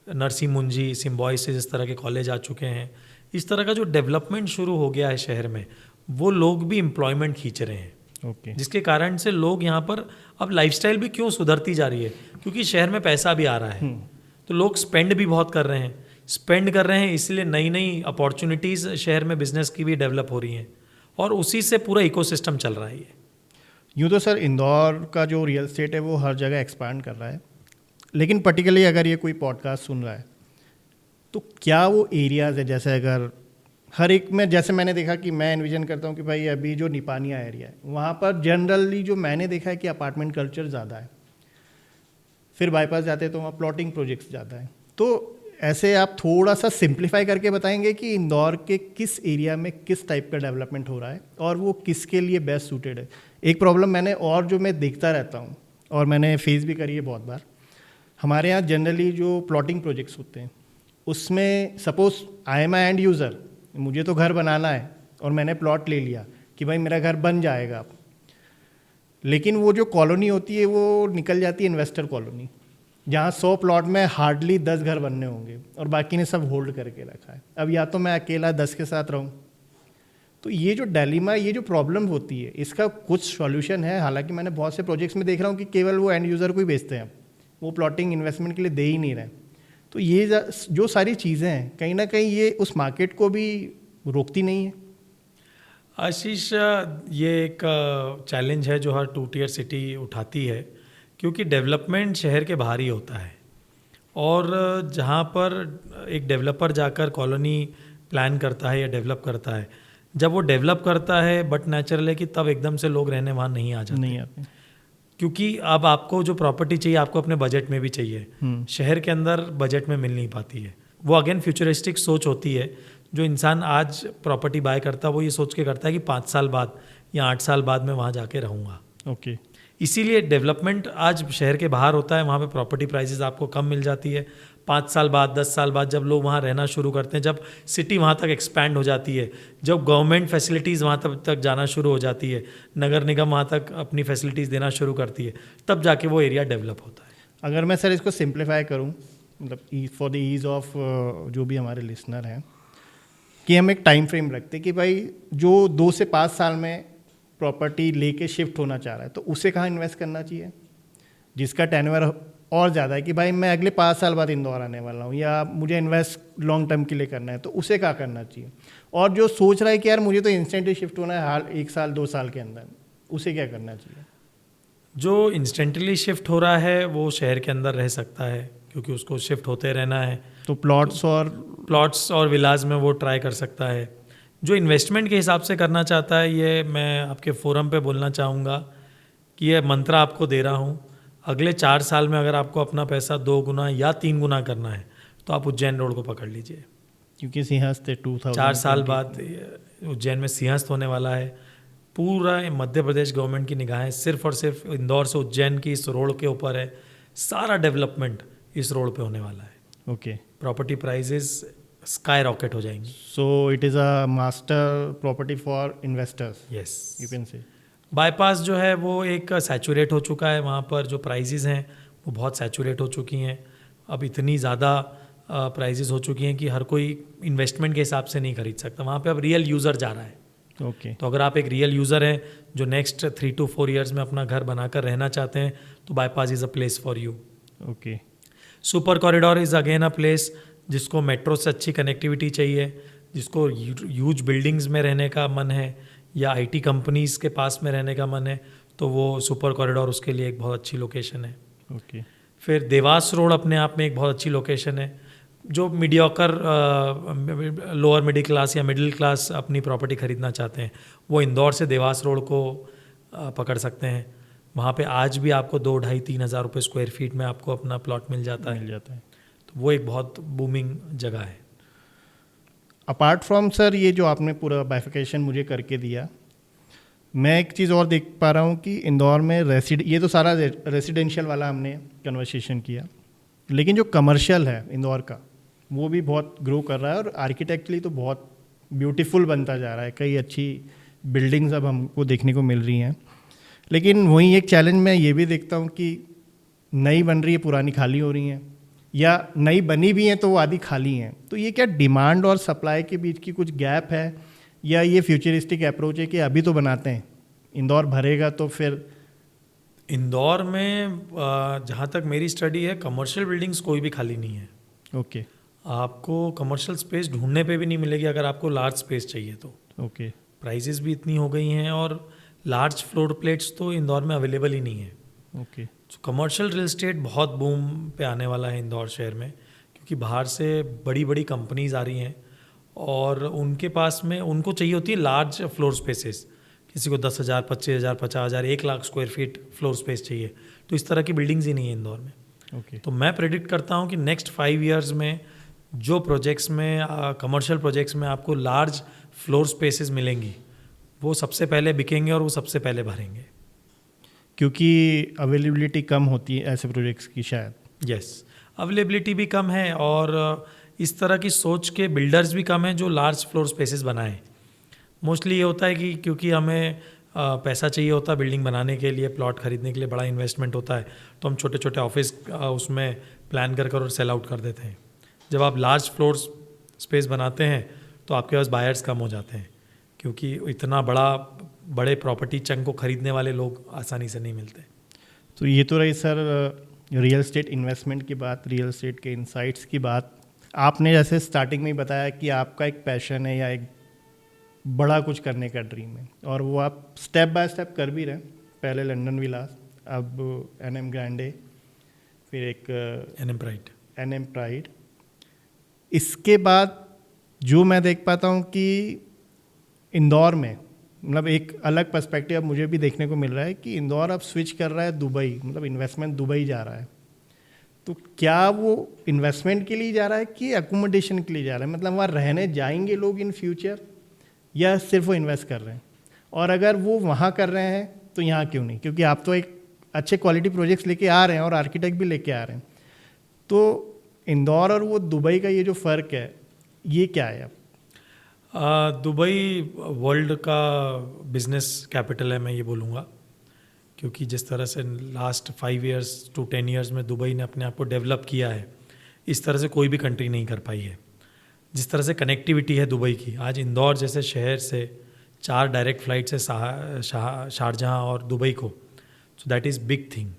नरसी मुंजी सिम्बॉयसिस, इस तरह के कॉलेज आ चुके हैं। इस तरह का जो डेवलपमेंट शुरू हो गया है शहर में, वो लोग भी एम्प्लॉयमेंट खींच रहे हैं। ओके। जिसके कारण से लोग यहाँ पर अब लाइफस्टाइल भी क्यों सुधरती जा रही है, क्योंकि शहर में पैसा भी आ रहा है, तो लोग स्पेंड भी बहुत कर रहे हैं। स्पेंड कर रहे हैं इसलिए नई नई अपॉर्चुनिटीज़ शहर में बिजनेस की भी डेवलप हो रही हैं, और उसी से पूरा इकोसिस्टम चल रहा है ये। यूँ तो सर इंदौर का जो रियल एस्टेट है वो हर जगह एक्सपांड कर रहा है, लेकिन पर्टिकुलरली अगर ये कोई पॉडकास्ट सुन रहा है तो क्या वो एरियाज़ है, जैसे अगर हर एक में, जैसे मैंने देखा कि मैं एनविजन करता हूँ कि भाई अभी जो निपानिया एरिया है वहाँ पर जनरली जो मैंने देखा है कि अपार्टमेंट कल्चर ज़्यादा है, फिर बाईपास जाते हैं तो वहाँ प्लॉटिंग प्रोजेक्ट्स ज़्यादा है। तो ऐसे आप थोड़ा सा सिंप्लीफाई करके बताएंगे कि इंदौर के किस एरिया में किस टाइप का डेवलपमेंट हो रहा है और वो किसके लिए बेस्ट सूटेड है। एक प्रॉब्लम मैंने और जो मैं देखता रहता हूँ और मैंने फेस भी करी है बहुत बार, हमारे यहाँ जनरली जो प्लॉटिंग प्रोजेक्ट्स होते हैं उसमें suppose I am end user, मुझे तो घर बनाना है और मैंने प्लॉट ले लिया कि भाई मेरा घर बन जाएगा, लेकिन वो जो कॉलोनी होती है वो निकल जाती है इन्वेस्टर कॉलोनी, जहाँ 100 प्लॉट में हार्डली 10 घर बनने होंगे और बाकी ने सब होल्ड करके रखा है। अब या तो मैं अकेला 10 के साथ रहूँ, तो ये जो डायलेमा, ये जो प्रॉब्लम होती है, इसका कुछ सॉल्यूशन है। हालांकि मैंने बहुत से प्रोजेक्ट्स में देख रहा हूँ कि केवल वो एंड यूज़र को ही बेचते हैं, वो प्लॉटिंग इन्वेस्टमेंट के लिए दे ही नहीं रहे। तो ये जो सारी चीज़ें हैं कहीं ना कहीं ये उस मार्केट को भी रोकती नहीं है। आशीष, ये एक चैलेंज है जो हर 2 टियर सिटी उठाती है, क्योंकि डेवलपमेंट शहर के बाहर ही होता है, और जहाँ पर एक डेवलपर जाकर कॉलोनी प्लान करता है या डेवलप करता है, जब वो डेवलप करता है बट नेचुरल है कि तब एकदम से लोग रहने वहाँ नहीं आ जाते, नहीं आते, क्योंकि अब आपको जो प्रॉपर्टी चाहिए आपको अपने बजट में भी चाहिए, शहर के अंदर बजट में मिल नहीं पाती है। वो अगेन फ्यूचरिस्टिक सोच होती है। जो इंसान आज प्रॉपर्टी बाय करता है वो ये सोच के करता है कि 5 साल बाद या 8 साल बाद मैं वहाँ जाके रहूँगा। ओके। इसीलिए डेवलपमेंट आज शहर के बाहर होता है, वहाँ पे प्रॉपर्टी प्राइसेस आपको कम मिल जाती है। 5 साल बाद 10 साल बाद जब लोग वहाँ रहना शुरू करते हैं, जब सिटी वहाँ तक एक्सपैंड हो जाती है, जब गवर्नमेंट फैसिलिटीज़ वहाँ तक जाना शुरू हो जाती है, नगर निगम वहाँ तक अपनी फैसिलिटीज़ देना शुरू करती है, तब जाके वो एरिया डेवलप होता है। अगर मैं सर इसको सिंप्लीफाई करूँ, मतलब फॉर द ईज़ ऑफ जो भी हमारे लिसनर हैं, कि हम एक टाइम फ्रेम रखते कि भाई जो 2 से 5 साल में प्रॉपर्टी लेके शिफ्ट होना चाह रहा है तो उसे कहाँ इन्वेस्ट करना चाहिए, जिसका टेन्योर और ज़्यादा है कि भाई मैं अगले 5 साल बाद इंदौर आने वाला हूँ या मुझे इन्वेस्ट लॉन्ग टर्म के लिए करना है, तो उसे क्या करना चाहिए। और जो सोच रहा है कि यार मुझे तो इंस्टेंटली शिफ्ट होना है हाल 1 साल 2 साल के अंदर, उसे क्या करना चाहिए। जो इंस्टेंटली शिफ्ट हो रहा है वो शहर के अंदर रह सकता है, क्योंकि उसको शिफ्ट होते रहना है, तो प्लॉट्स और विलाज में वो ट्राई कर सकता है। जो इन्वेस्टमेंट के हिसाब से करना चाहता है, ये मैं आपके फोरम पे बोलना चाहूँगा कि ये मंत्र आपको दे रहा हूँ, अगले 4 साल में अगर आपको अपना पैसा 2 गुना या 3 गुना करना है तो आप उज्जैन रोड को पकड़ लीजिए, क्योंकि सिंहस्थ 4 साल बाद उज्जैन में सिंहस्थ होने वाला है। पूरा मध्य प्रदेश गवर्नमेंट की निगाहें सिर्फ और सिर्फ इंदौर से उज्जैन की इस रोड के ऊपर है। सारा डेवलपमेंट इस रोड पे होने वाला है। Okay. Property prices skyrocket हो जाएंगी। So it is a master property for investors, yes. You can say. Bypass जो है वो एक सैचुरेट हो चुका है, वहाँ पर जो प्राइजेस हैं वो बहुत सैचुरेट हो चुकी हैं। अब इतनी ज़्यादा प्राइजेस हो चुकी हैं कि हर कोई इन्वेस्टमेंट के हिसाब से नहीं खरीद सकता। वहाँ पे अब रियल यूज़र जा रहा है। ओके। तो अगर आप एक रियल यूज़र हैं जो नेक्स्ट 3 to 4 ईयर्स में अपना घर बनाकर रहना चाहते हैं तो bypass is a place for you. Okay. Super corridor is again a place जिसको मेट्रो से अच्छी कनेक्टिविटी चाहिए, जिसको ह्यूज बिल्डिंग्स में रहने का मन है या IT कंपनीज़ के पास में रहने का मन है, तो वो सुपर कॉरिडोर उसके लिए एक बहुत अच्छी लोकेशन है। ओके। फिर देवास रोड अपने आप में एक बहुत अच्छी लोकेशन है। जो मीडियोकर लोअर मिडिल क्लास या मिडिल क्लास अपनी प्रॉपर्टी खरीदना चाहते हैं वो इंदौर से देवास रोड को पकड़ सकते हैं। वहाँ पे आज भी आपको 2-2.5-3 हज़ार रुपये स्क्वायर फीट में आपको अपना प्लॉट मिल जाता है। तो वो एक बहुत बूमिंग जगह है। अपार्ट फ्रॉम सर ये जो आपने पूरा बाइफिकेशन मुझे करके दिया, मैं एक चीज़ और देख पा रहा हूँ कि इंदौर में ये तो सारा रेसिडेंशियल वाला हमने कन्वर्सेशन किया, लेकिन जो कमर्शियल है इंदौर का वो भी बहुत ग्रो कर रहा है और आर्किटेक्चरली तो बहुत ब्यूटीफुल बनता जा रहा है। कई अच्छी बिल्डिंग्स अब हमको देखने को मिल रही हैं, लेकिन वहीं एक चैलेंज मैं ये भी देखता हूँ कि नई बन रही है, पुरानी खाली हो रही हैं, या नई बनी भी हैं तो वो आधी खाली हैं। तो ये क्या डिमांड और सप्लाई के बीच की कुछ गैप है, या ये फ्यूचरिस्टिक अप्रोच है कि अभी तो बनाते हैं, इंदौर भरेगा तो फिर? इंदौर में जहाँ तक मेरी स्टडी है कमर्शियल बिल्डिंग्स कोई भी खाली नहीं है। ओके। आपको कमर्शियल स्पेस ढूंढने पे भी नहीं मिलेगी अगर आपको लार्ज स्पेस चाहिए तो। ओके। प्राइजेस भी इतनी हो गई हैं और लार्ज फ्लोर प्लेट्स तो इंदौर में अवेलेबल ही नहीं है। ओके। कमर्शियल रियल एस्टेट बहुत बूम पे आने वाला है इंदौर शहर में, क्योंकि बाहर से बड़ी बड़ी कंपनीज आ रही हैं और उनके पास में उनको चाहिए होती है लार्ज फ्लोर स्पेसेस। किसी को 10,000, 25,000, 50,000, 1 lakh square feet floor space चाहिए, तो इस तरह की बिल्डिंग्स ही नहीं है इंदौर में। ओके। तो मैं प्रेडिक्ट करता हूँ कि नेक्स्ट 5 ईयर्स में जो प्रोजेक्ट्स में कमर्शियल प्रोजेक्ट्स में आपको लार्ज फ्लोर स्पेसेस मिलेंगी वो सबसे पहले बिकेंगे और वो सबसे पहले भरेंगे, क्योंकि अवेलेबिलिटी कम होती है ऐसे प्रोजेक्ट्स की शायद। यस, अवेलेबिलिटी भी कम है और इस तरह की सोच के बिल्डर्स भी कम हैं जो लार्ज फ्लोर स्पेसेस बनाएं। मोस्टली ये होता है कि क्योंकि हमें पैसा चाहिए होता है बिल्डिंग बनाने के लिए, प्लॉट खरीदने के लिए बड़ा इन्वेस्टमेंट होता है, तो हम छोटे छोटे ऑफिस उसमें प्लान कर और सेल आउट कर देते हैं। जब आप लार्ज फ्लोर स्पेस बनाते हैं तो आपके पास बायर्स कम हो जाते हैं, क्योंकि इतना बड़े प्रॉपर्टी चंक को खरीदने वाले लोग आसानी से नहीं मिलते। तो ये तो रही सर रियल एस्टेट इन्वेस्टमेंट की बात, रियल एस्टेट के इनसाइट्स की बात। आपने जैसे स्टार्टिंग में ही बताया कि आपका एक पैशन है या एक बड़ा कुछ करने का ड्रीम है, और वो आप स्टेप बाय स्टेप कर भी रहे हैं। पहले लंदन विलास, अब NM ग्रैंडे, फिर एक NM प्राइड। इसके बाद जो मैं देख पाता हूँ कि इंदौर में मतलब एक अलग पर्सपेक्टिव अब मुझे भी देखने को मिल रहा है कि इंदौर अब स्विच कर रहा है दुबई, मतलब इन्वेस्टमेंट दुबई जा रहा है। तो क्या वो इन्वेस्टमेंट के लिए जा रहा है कि एकोमोडेशन के लिए जा रहा है? मतलब वहाँ रहने जाएंगे लोग इन फ्यूचर, या सिर्फ वो इन्वेस्ट कर रहे हैं? और अगर वो वहाँ कर रहे हैं तो यहाँ क्यों नहीं? क्योंकि आप तो एक अच्छे क्वालिटी प्रोजेक्ट्स लेके आ रहे हैं और आर्किटेक्ट भी लेके आ रहे हैं। तो इंदौर और वो दुबई का ये जो फ़र्क है ये क्या है? दुबई वर्ल्ड का बिजनेस कैपिटल है, मैं ये बोलूँगा, क्योंकि जिस तरह से लास्ट 5 ईयर्स to 10 ईयर्स में दुबई ने अपने आप को डेवलप किया है, इस तरह से कोई भी कंट्री नहीं कर पाई है। जिस तरह से कनेक्टिविटी है दुबई की, आज इंदौर जैसे शहर से 4 डायरेक्ट फ़्लाइट से शारजहाँ और दुबई को, सो दैट इज़ बिग थिंग।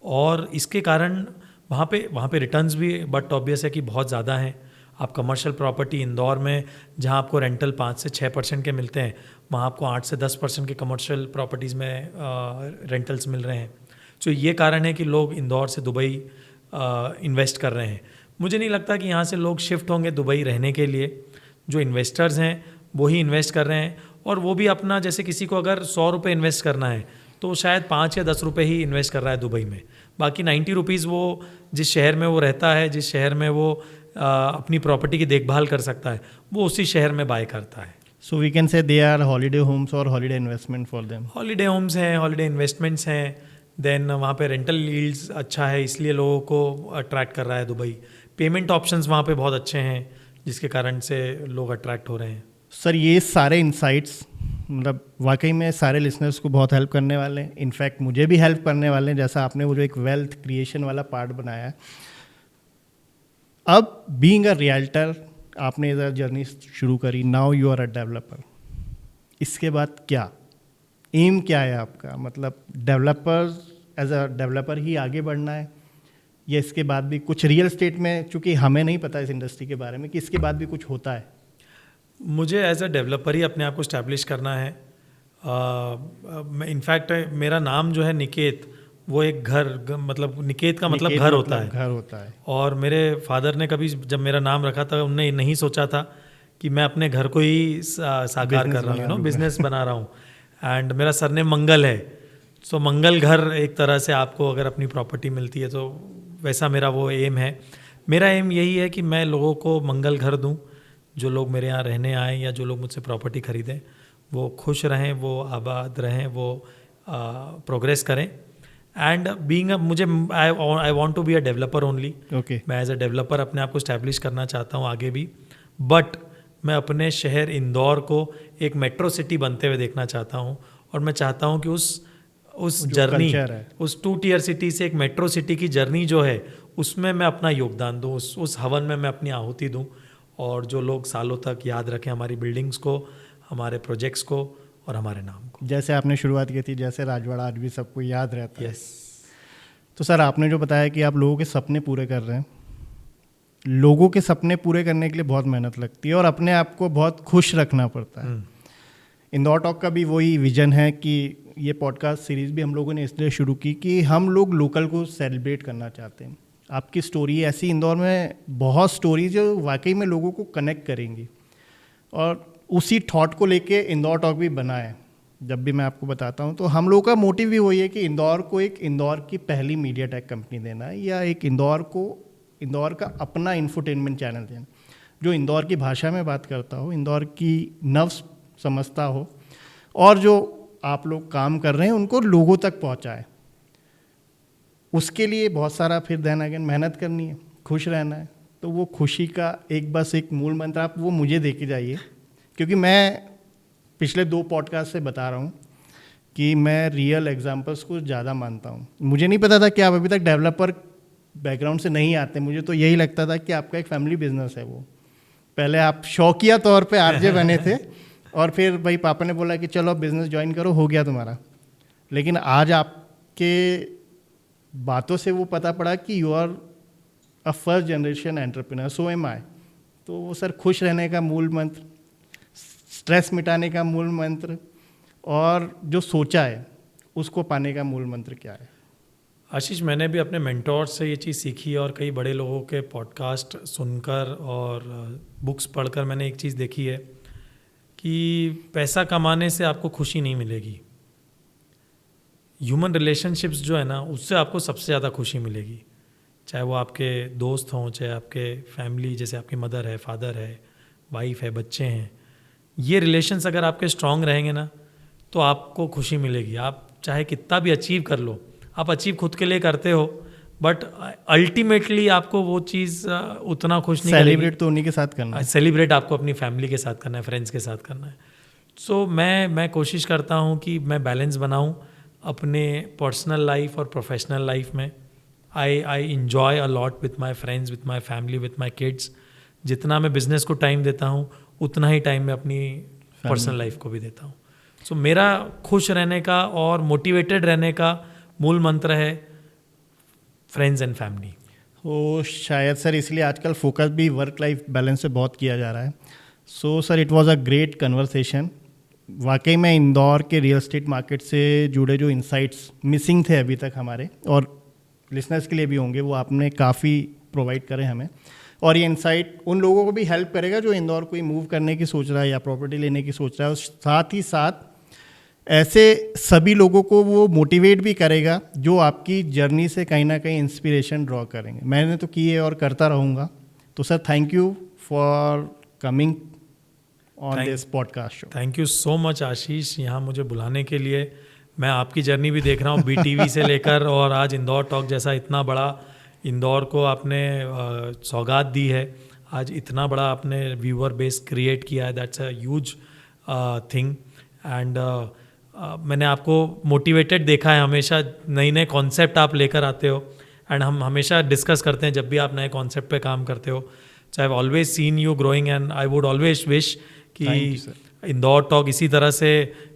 और इसके कारण वहाँ पे रिटर्न्स भी बट ऑब्वियस है कि बहुत ज़्यादा हैं। आप कमर्शियल प्रॉपर्टी इंदौर में जहाँ आपको रेंटल 5 से 6% के मिलते हैं, वहाँ आपको 8 से 10% के कमर्शियल प्रॉपर्टीज़ में रेंटल्स मिल रहे हैं। तो ये कारण है कि लोग इंदौर से दुबई इन्वेस्ट कर रहे हैं। मुझे नहीं लगता कि यहाँ से लोग शिफ्ट होंगे दुबई रहने के लिए। जो इन्वेस्टर्स हैं वो ही इन्वेस्ट कर रहे हैं, और वो भी अपना, जैसे किसी को अगर 100 रुपये इन्वेस्ट करना है तो शायद 5 या 10 रुपये ही इन्वेस्ट कर रहा है दुबई में। बाकी 90 रुपीज़ वो जिस शहर में वो रहता है, जिस शहर में वो अपनी प्रॉपर्टी की देखभाल कर सकता है, वो उसी शहर में बाय करता है। सो we can say they are holiday homes और holiday investment for them. Holiday homes हैं, हॉलीडे इन्वेस्टमेंट्स हैं, देन वहाँ पे रेंटल यील्ड्स अच्छा है, इसलिए लोगों को अट्रैक्ट कर रहा है दुबई। पेमेंट ऑप्शंस वहाँ पे बहुत अच्छे हैं, जिसके कारण से लोग अट्रैक्ट हो रहे हैं। सर ये सारे इंसाइट्स मतलब वाकई में सारे लिसनर्स को बहुत हेल्प करने वाले हैं, इनफैक्ट मुझे भी हेल्प करने वाले हैं, जैसा आपने वो जो एक वेल्थ क्रिएशन वाला पार्ट बनाया है। अब बीइंग अ रियल्टर आपने इधर जर्नी शुरू करी, now you are a developer. इसके बाद क्या एम क्या है आपका? मतलब डेवलपर्स एज अ डेवलपर ही आगे बढ़ना है, या इसके बाद भी कुछ रियल एस्टेट में, चूँकि हमें नहीं पता इस इंडस्ट्री के बारे में, कि इसके बाद भी कुछ होता है? मुझे एज अ डेवलपर ही अपने आप को इस्टेब्लिश करना है। इनफैक्ट मेरा नाम जो है निकेत, वो एक मतलब निकेत का मतलब घर होता है। घर होता है। और मेरे फादर ने कभी जब मेरा नाम रखा था, उनने नहीं सोचा था कि मैं अपने घर को ही साकार कर रहा हूँ, बिजनेस बना रहा हूँ। एंड मेरा सरनेम मंगल है, सो मंगल घर एक तरह से आपको अगर अपनी प्रॉपर्टी मिलती है तो वैसा मेरा वो एम है। मेरा एम यही है कि मैं लोगों को मंगल घर दूँ, जो लोग मेरे यहाँ रहने आएँ या जो लोग मुझसे प्रॉपर्टी खरीदें वो खुश रहें, वो आबाद रहें, वो प्रोग्रेस करें। एंड बीइंग मुझे I want to be a developer only. मैं एज अ डेवलपर अपने आप को स्टैब्लिश करना चाहता हूँ आगे भी, बट मैं अपने शहर इंदौर को एक मेट्रो सिटी बनते हुए देखना चाहता हूँ। और मैं चाहता हूँ कि उस जर्नी, उस 2 टियर सिटी से एक मेट्रो सिटी की जर्नी जो है उसमें मैं अपना योगदान दूँ, उस हवन में मैं अपनी आहुति दूँ, और जो लोग सालों तक याद रखें हमारी बिल्डिंग्स को, हमारे प्रोजेक्ट्स को और हमारे नाम को। जैसे आपने शुरुआत की थी, जैसे राजवाड़ा आज भी सबको याद रहता है। यस। तो सर, आपने जो बताया कि आप लोगों के सपने पूरे कर रहे हैं, लोगों के सपने पूरे करने के लिए बहुत मेहनत लगती है और अपने आप को बहुत खुश रखना पड़ता है। इंदौर टॉक का भी वही विजन है कि ये पॉडकास्ट सीरीज़ भी हम लोगों ने इसलिए शुरू की कि हम लोग लोकल को सेलिब्रेट करना चाहते हैं। आपकी स्टोरी ऐसी, इंदौर में बहुत स्टोरीज जो वाकई में लोगों को कनेक्ट करेंगी, और उसी थॉट को लेके इंदौर टॉक भी बना है। जब भी मैं आपको बताता हूँ तो हम लोगों का मोटिव भी वही है कि इंदौर को एक इंदौर की पहली मीडिया टेक कंपनी देना है, या एक इंदौर का अपना इंफोटेनमेंट चैनल देना, जो इंदौर की भाषा में बात करता हो, इंदौर की नब्ज़ समझता हो, और जो आप लोग काम कर रहे हैं उनको लोगों तक पहुँचाए। उसके लिए बहुत सारा फिर देन अगेन मेहनत करनी है, खुश रहना है। तो वो खुशी का एक मूल मंत्र आप वो मुझे दे के जाइए, क्योंकि मैं पिछले 2 पॉडकास्ट से बता रहा हूँ कि मैं रियल एग्जांपल्स को ज़्यादा मानता हूँ। मुझे नहीं पता था कि आप अभी तक डेवलपर बैकग्राउंड से नहीं आते, मुझे तो यही लगता था कि आपका एक फैमिली बिजनेस है। वो पहले आप शौकिया तौर पे आरजे बने थे और फिर भाई पापा ने बोला कि चलो बिज़नेस ज्वाइन करो, हो गया तुम्हारा। लेकिन आज आपके बातों से वो पता पड़ा कि you are a first generation entrepreneur, so am I. तो वो सर, खुश रहने का मूल मंत्र, स्ट्रेस मिटाने का मूल मंत्र, और जो सोचा है उसको पाने का मूल मंत्र क्या है? आशीष, मैंने भी अपने मेंटोर से ये चीज़ सीखी और कई बड़े लोगों के पॉडकास्ट सुनकर और बुक्स पढ़कर मैंने एक चीज़ देखी है कि पैसा कमाने से आपको खुशी नहीं मिलेगी। ह्यूमन रिलेशनशिप्स जो है ना, उससे आपको सबसे ज़्यादा खुशी मिलेगी। चाहे वो आपके दोस्त हों, चाहे आपके फैमिली, जैसे आपकी मदर है, फादर है, वाइफ है, बच्चे हैं, ये रिलेशंस अगर आपके स्ट्रांग रहेंगे ना तो आपको खुशी मिलेगी। आप चाहे कितना भी अचीव कर लो, आप अचीव खुद के लिए करते हो, बट अल्टीमेटली आपको वो चीज़ उतना खुश नहीं करेगी। सेलिब्रेट तो उन्हीं के साथ करना है। सेलिब्रेट आपको अपनी फैमिली के साथ करना है, फ्रेंड्स के साथ करना है। सो मैं कोशिश करता हूँ कि मैं बैलेंस बनाऊँ अपने पर्सनल लाइफ और प्रोफेशनल लाइफ में। I enjoy a lot with my friends, with my family, with my kids. जितना मैं बिजनेस को टाइम देता हूँ उतना ही टाइम मैं अपनी पर्सनल लाइफ को भी देता हूँ। सो मेरा खुश रहने का और मोटिवेटेड रहने का मूल मंत्र है फ्रेंड्स एंड फैमिली। तो शायद सर इसलिए आजकल फोकस भी वर्क लाइफ बैलेंस पे बहुत किया जा रहा है। So sir, it was a great conversation. वाकई में इंदौर के रियल एस्टेट मार्केट से जुड़े जो इंसाइट्स मिसिंग थे अभी तक हमारे, और लिसनर्स के लिए भी होंगे, वो आपने काफ़ी प्रोवाइड करे हमें। और ये इंसाइट उन लोगों को भी हेल्प करेगा जो इंदौर को मूव करने की सोच रहा है या प्रॉपर्टी लेने की सोच रहा है, और साथ ही साथ ऐसे सभी लोगों को वो मोटिवेट भी करेगा जो आपकी जर्नी से कहीं ना कहीं इंस्पिरेशन ड्रॉ करेंगे। मैंने तो की है और करता रहूँगा। तो sir, thank you for coming on this podcast show. Thank you so much Ashish, यहाँ मुझे बुलाने के लिए। मैं आपकी जर्नी भी देख रहा हूँ, BTV से लेकर और आज इंदौर टॉक जैसा इतना बड़ा इंदौर को आपने सौगात दी है। आज इतना बड़ा आपने व्यूअर बेस क्रिएट किया है, that's a huge thing. And मैंने आपको मोटिवेटेड देखा है, हमेशा नए नए कॉन्सेप्ट आप लेकर आते हो, एंड हम हमेशा डिस्कस करते हैं जब भी आप नए कॉन्सेप्ट पे काम करते हो। So I have always seen you growing, and I would always wish कि इंदौर टॉक इसी तरह से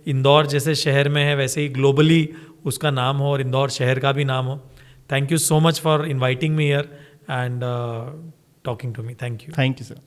इंदौर जैसे शहर में है वैसे ही ग्लोबली उसका नाम हो और इंदौर शहर का भी नाम हो। Thank you so much for inviting me here and talking to me. Thank you. Thank you, sir.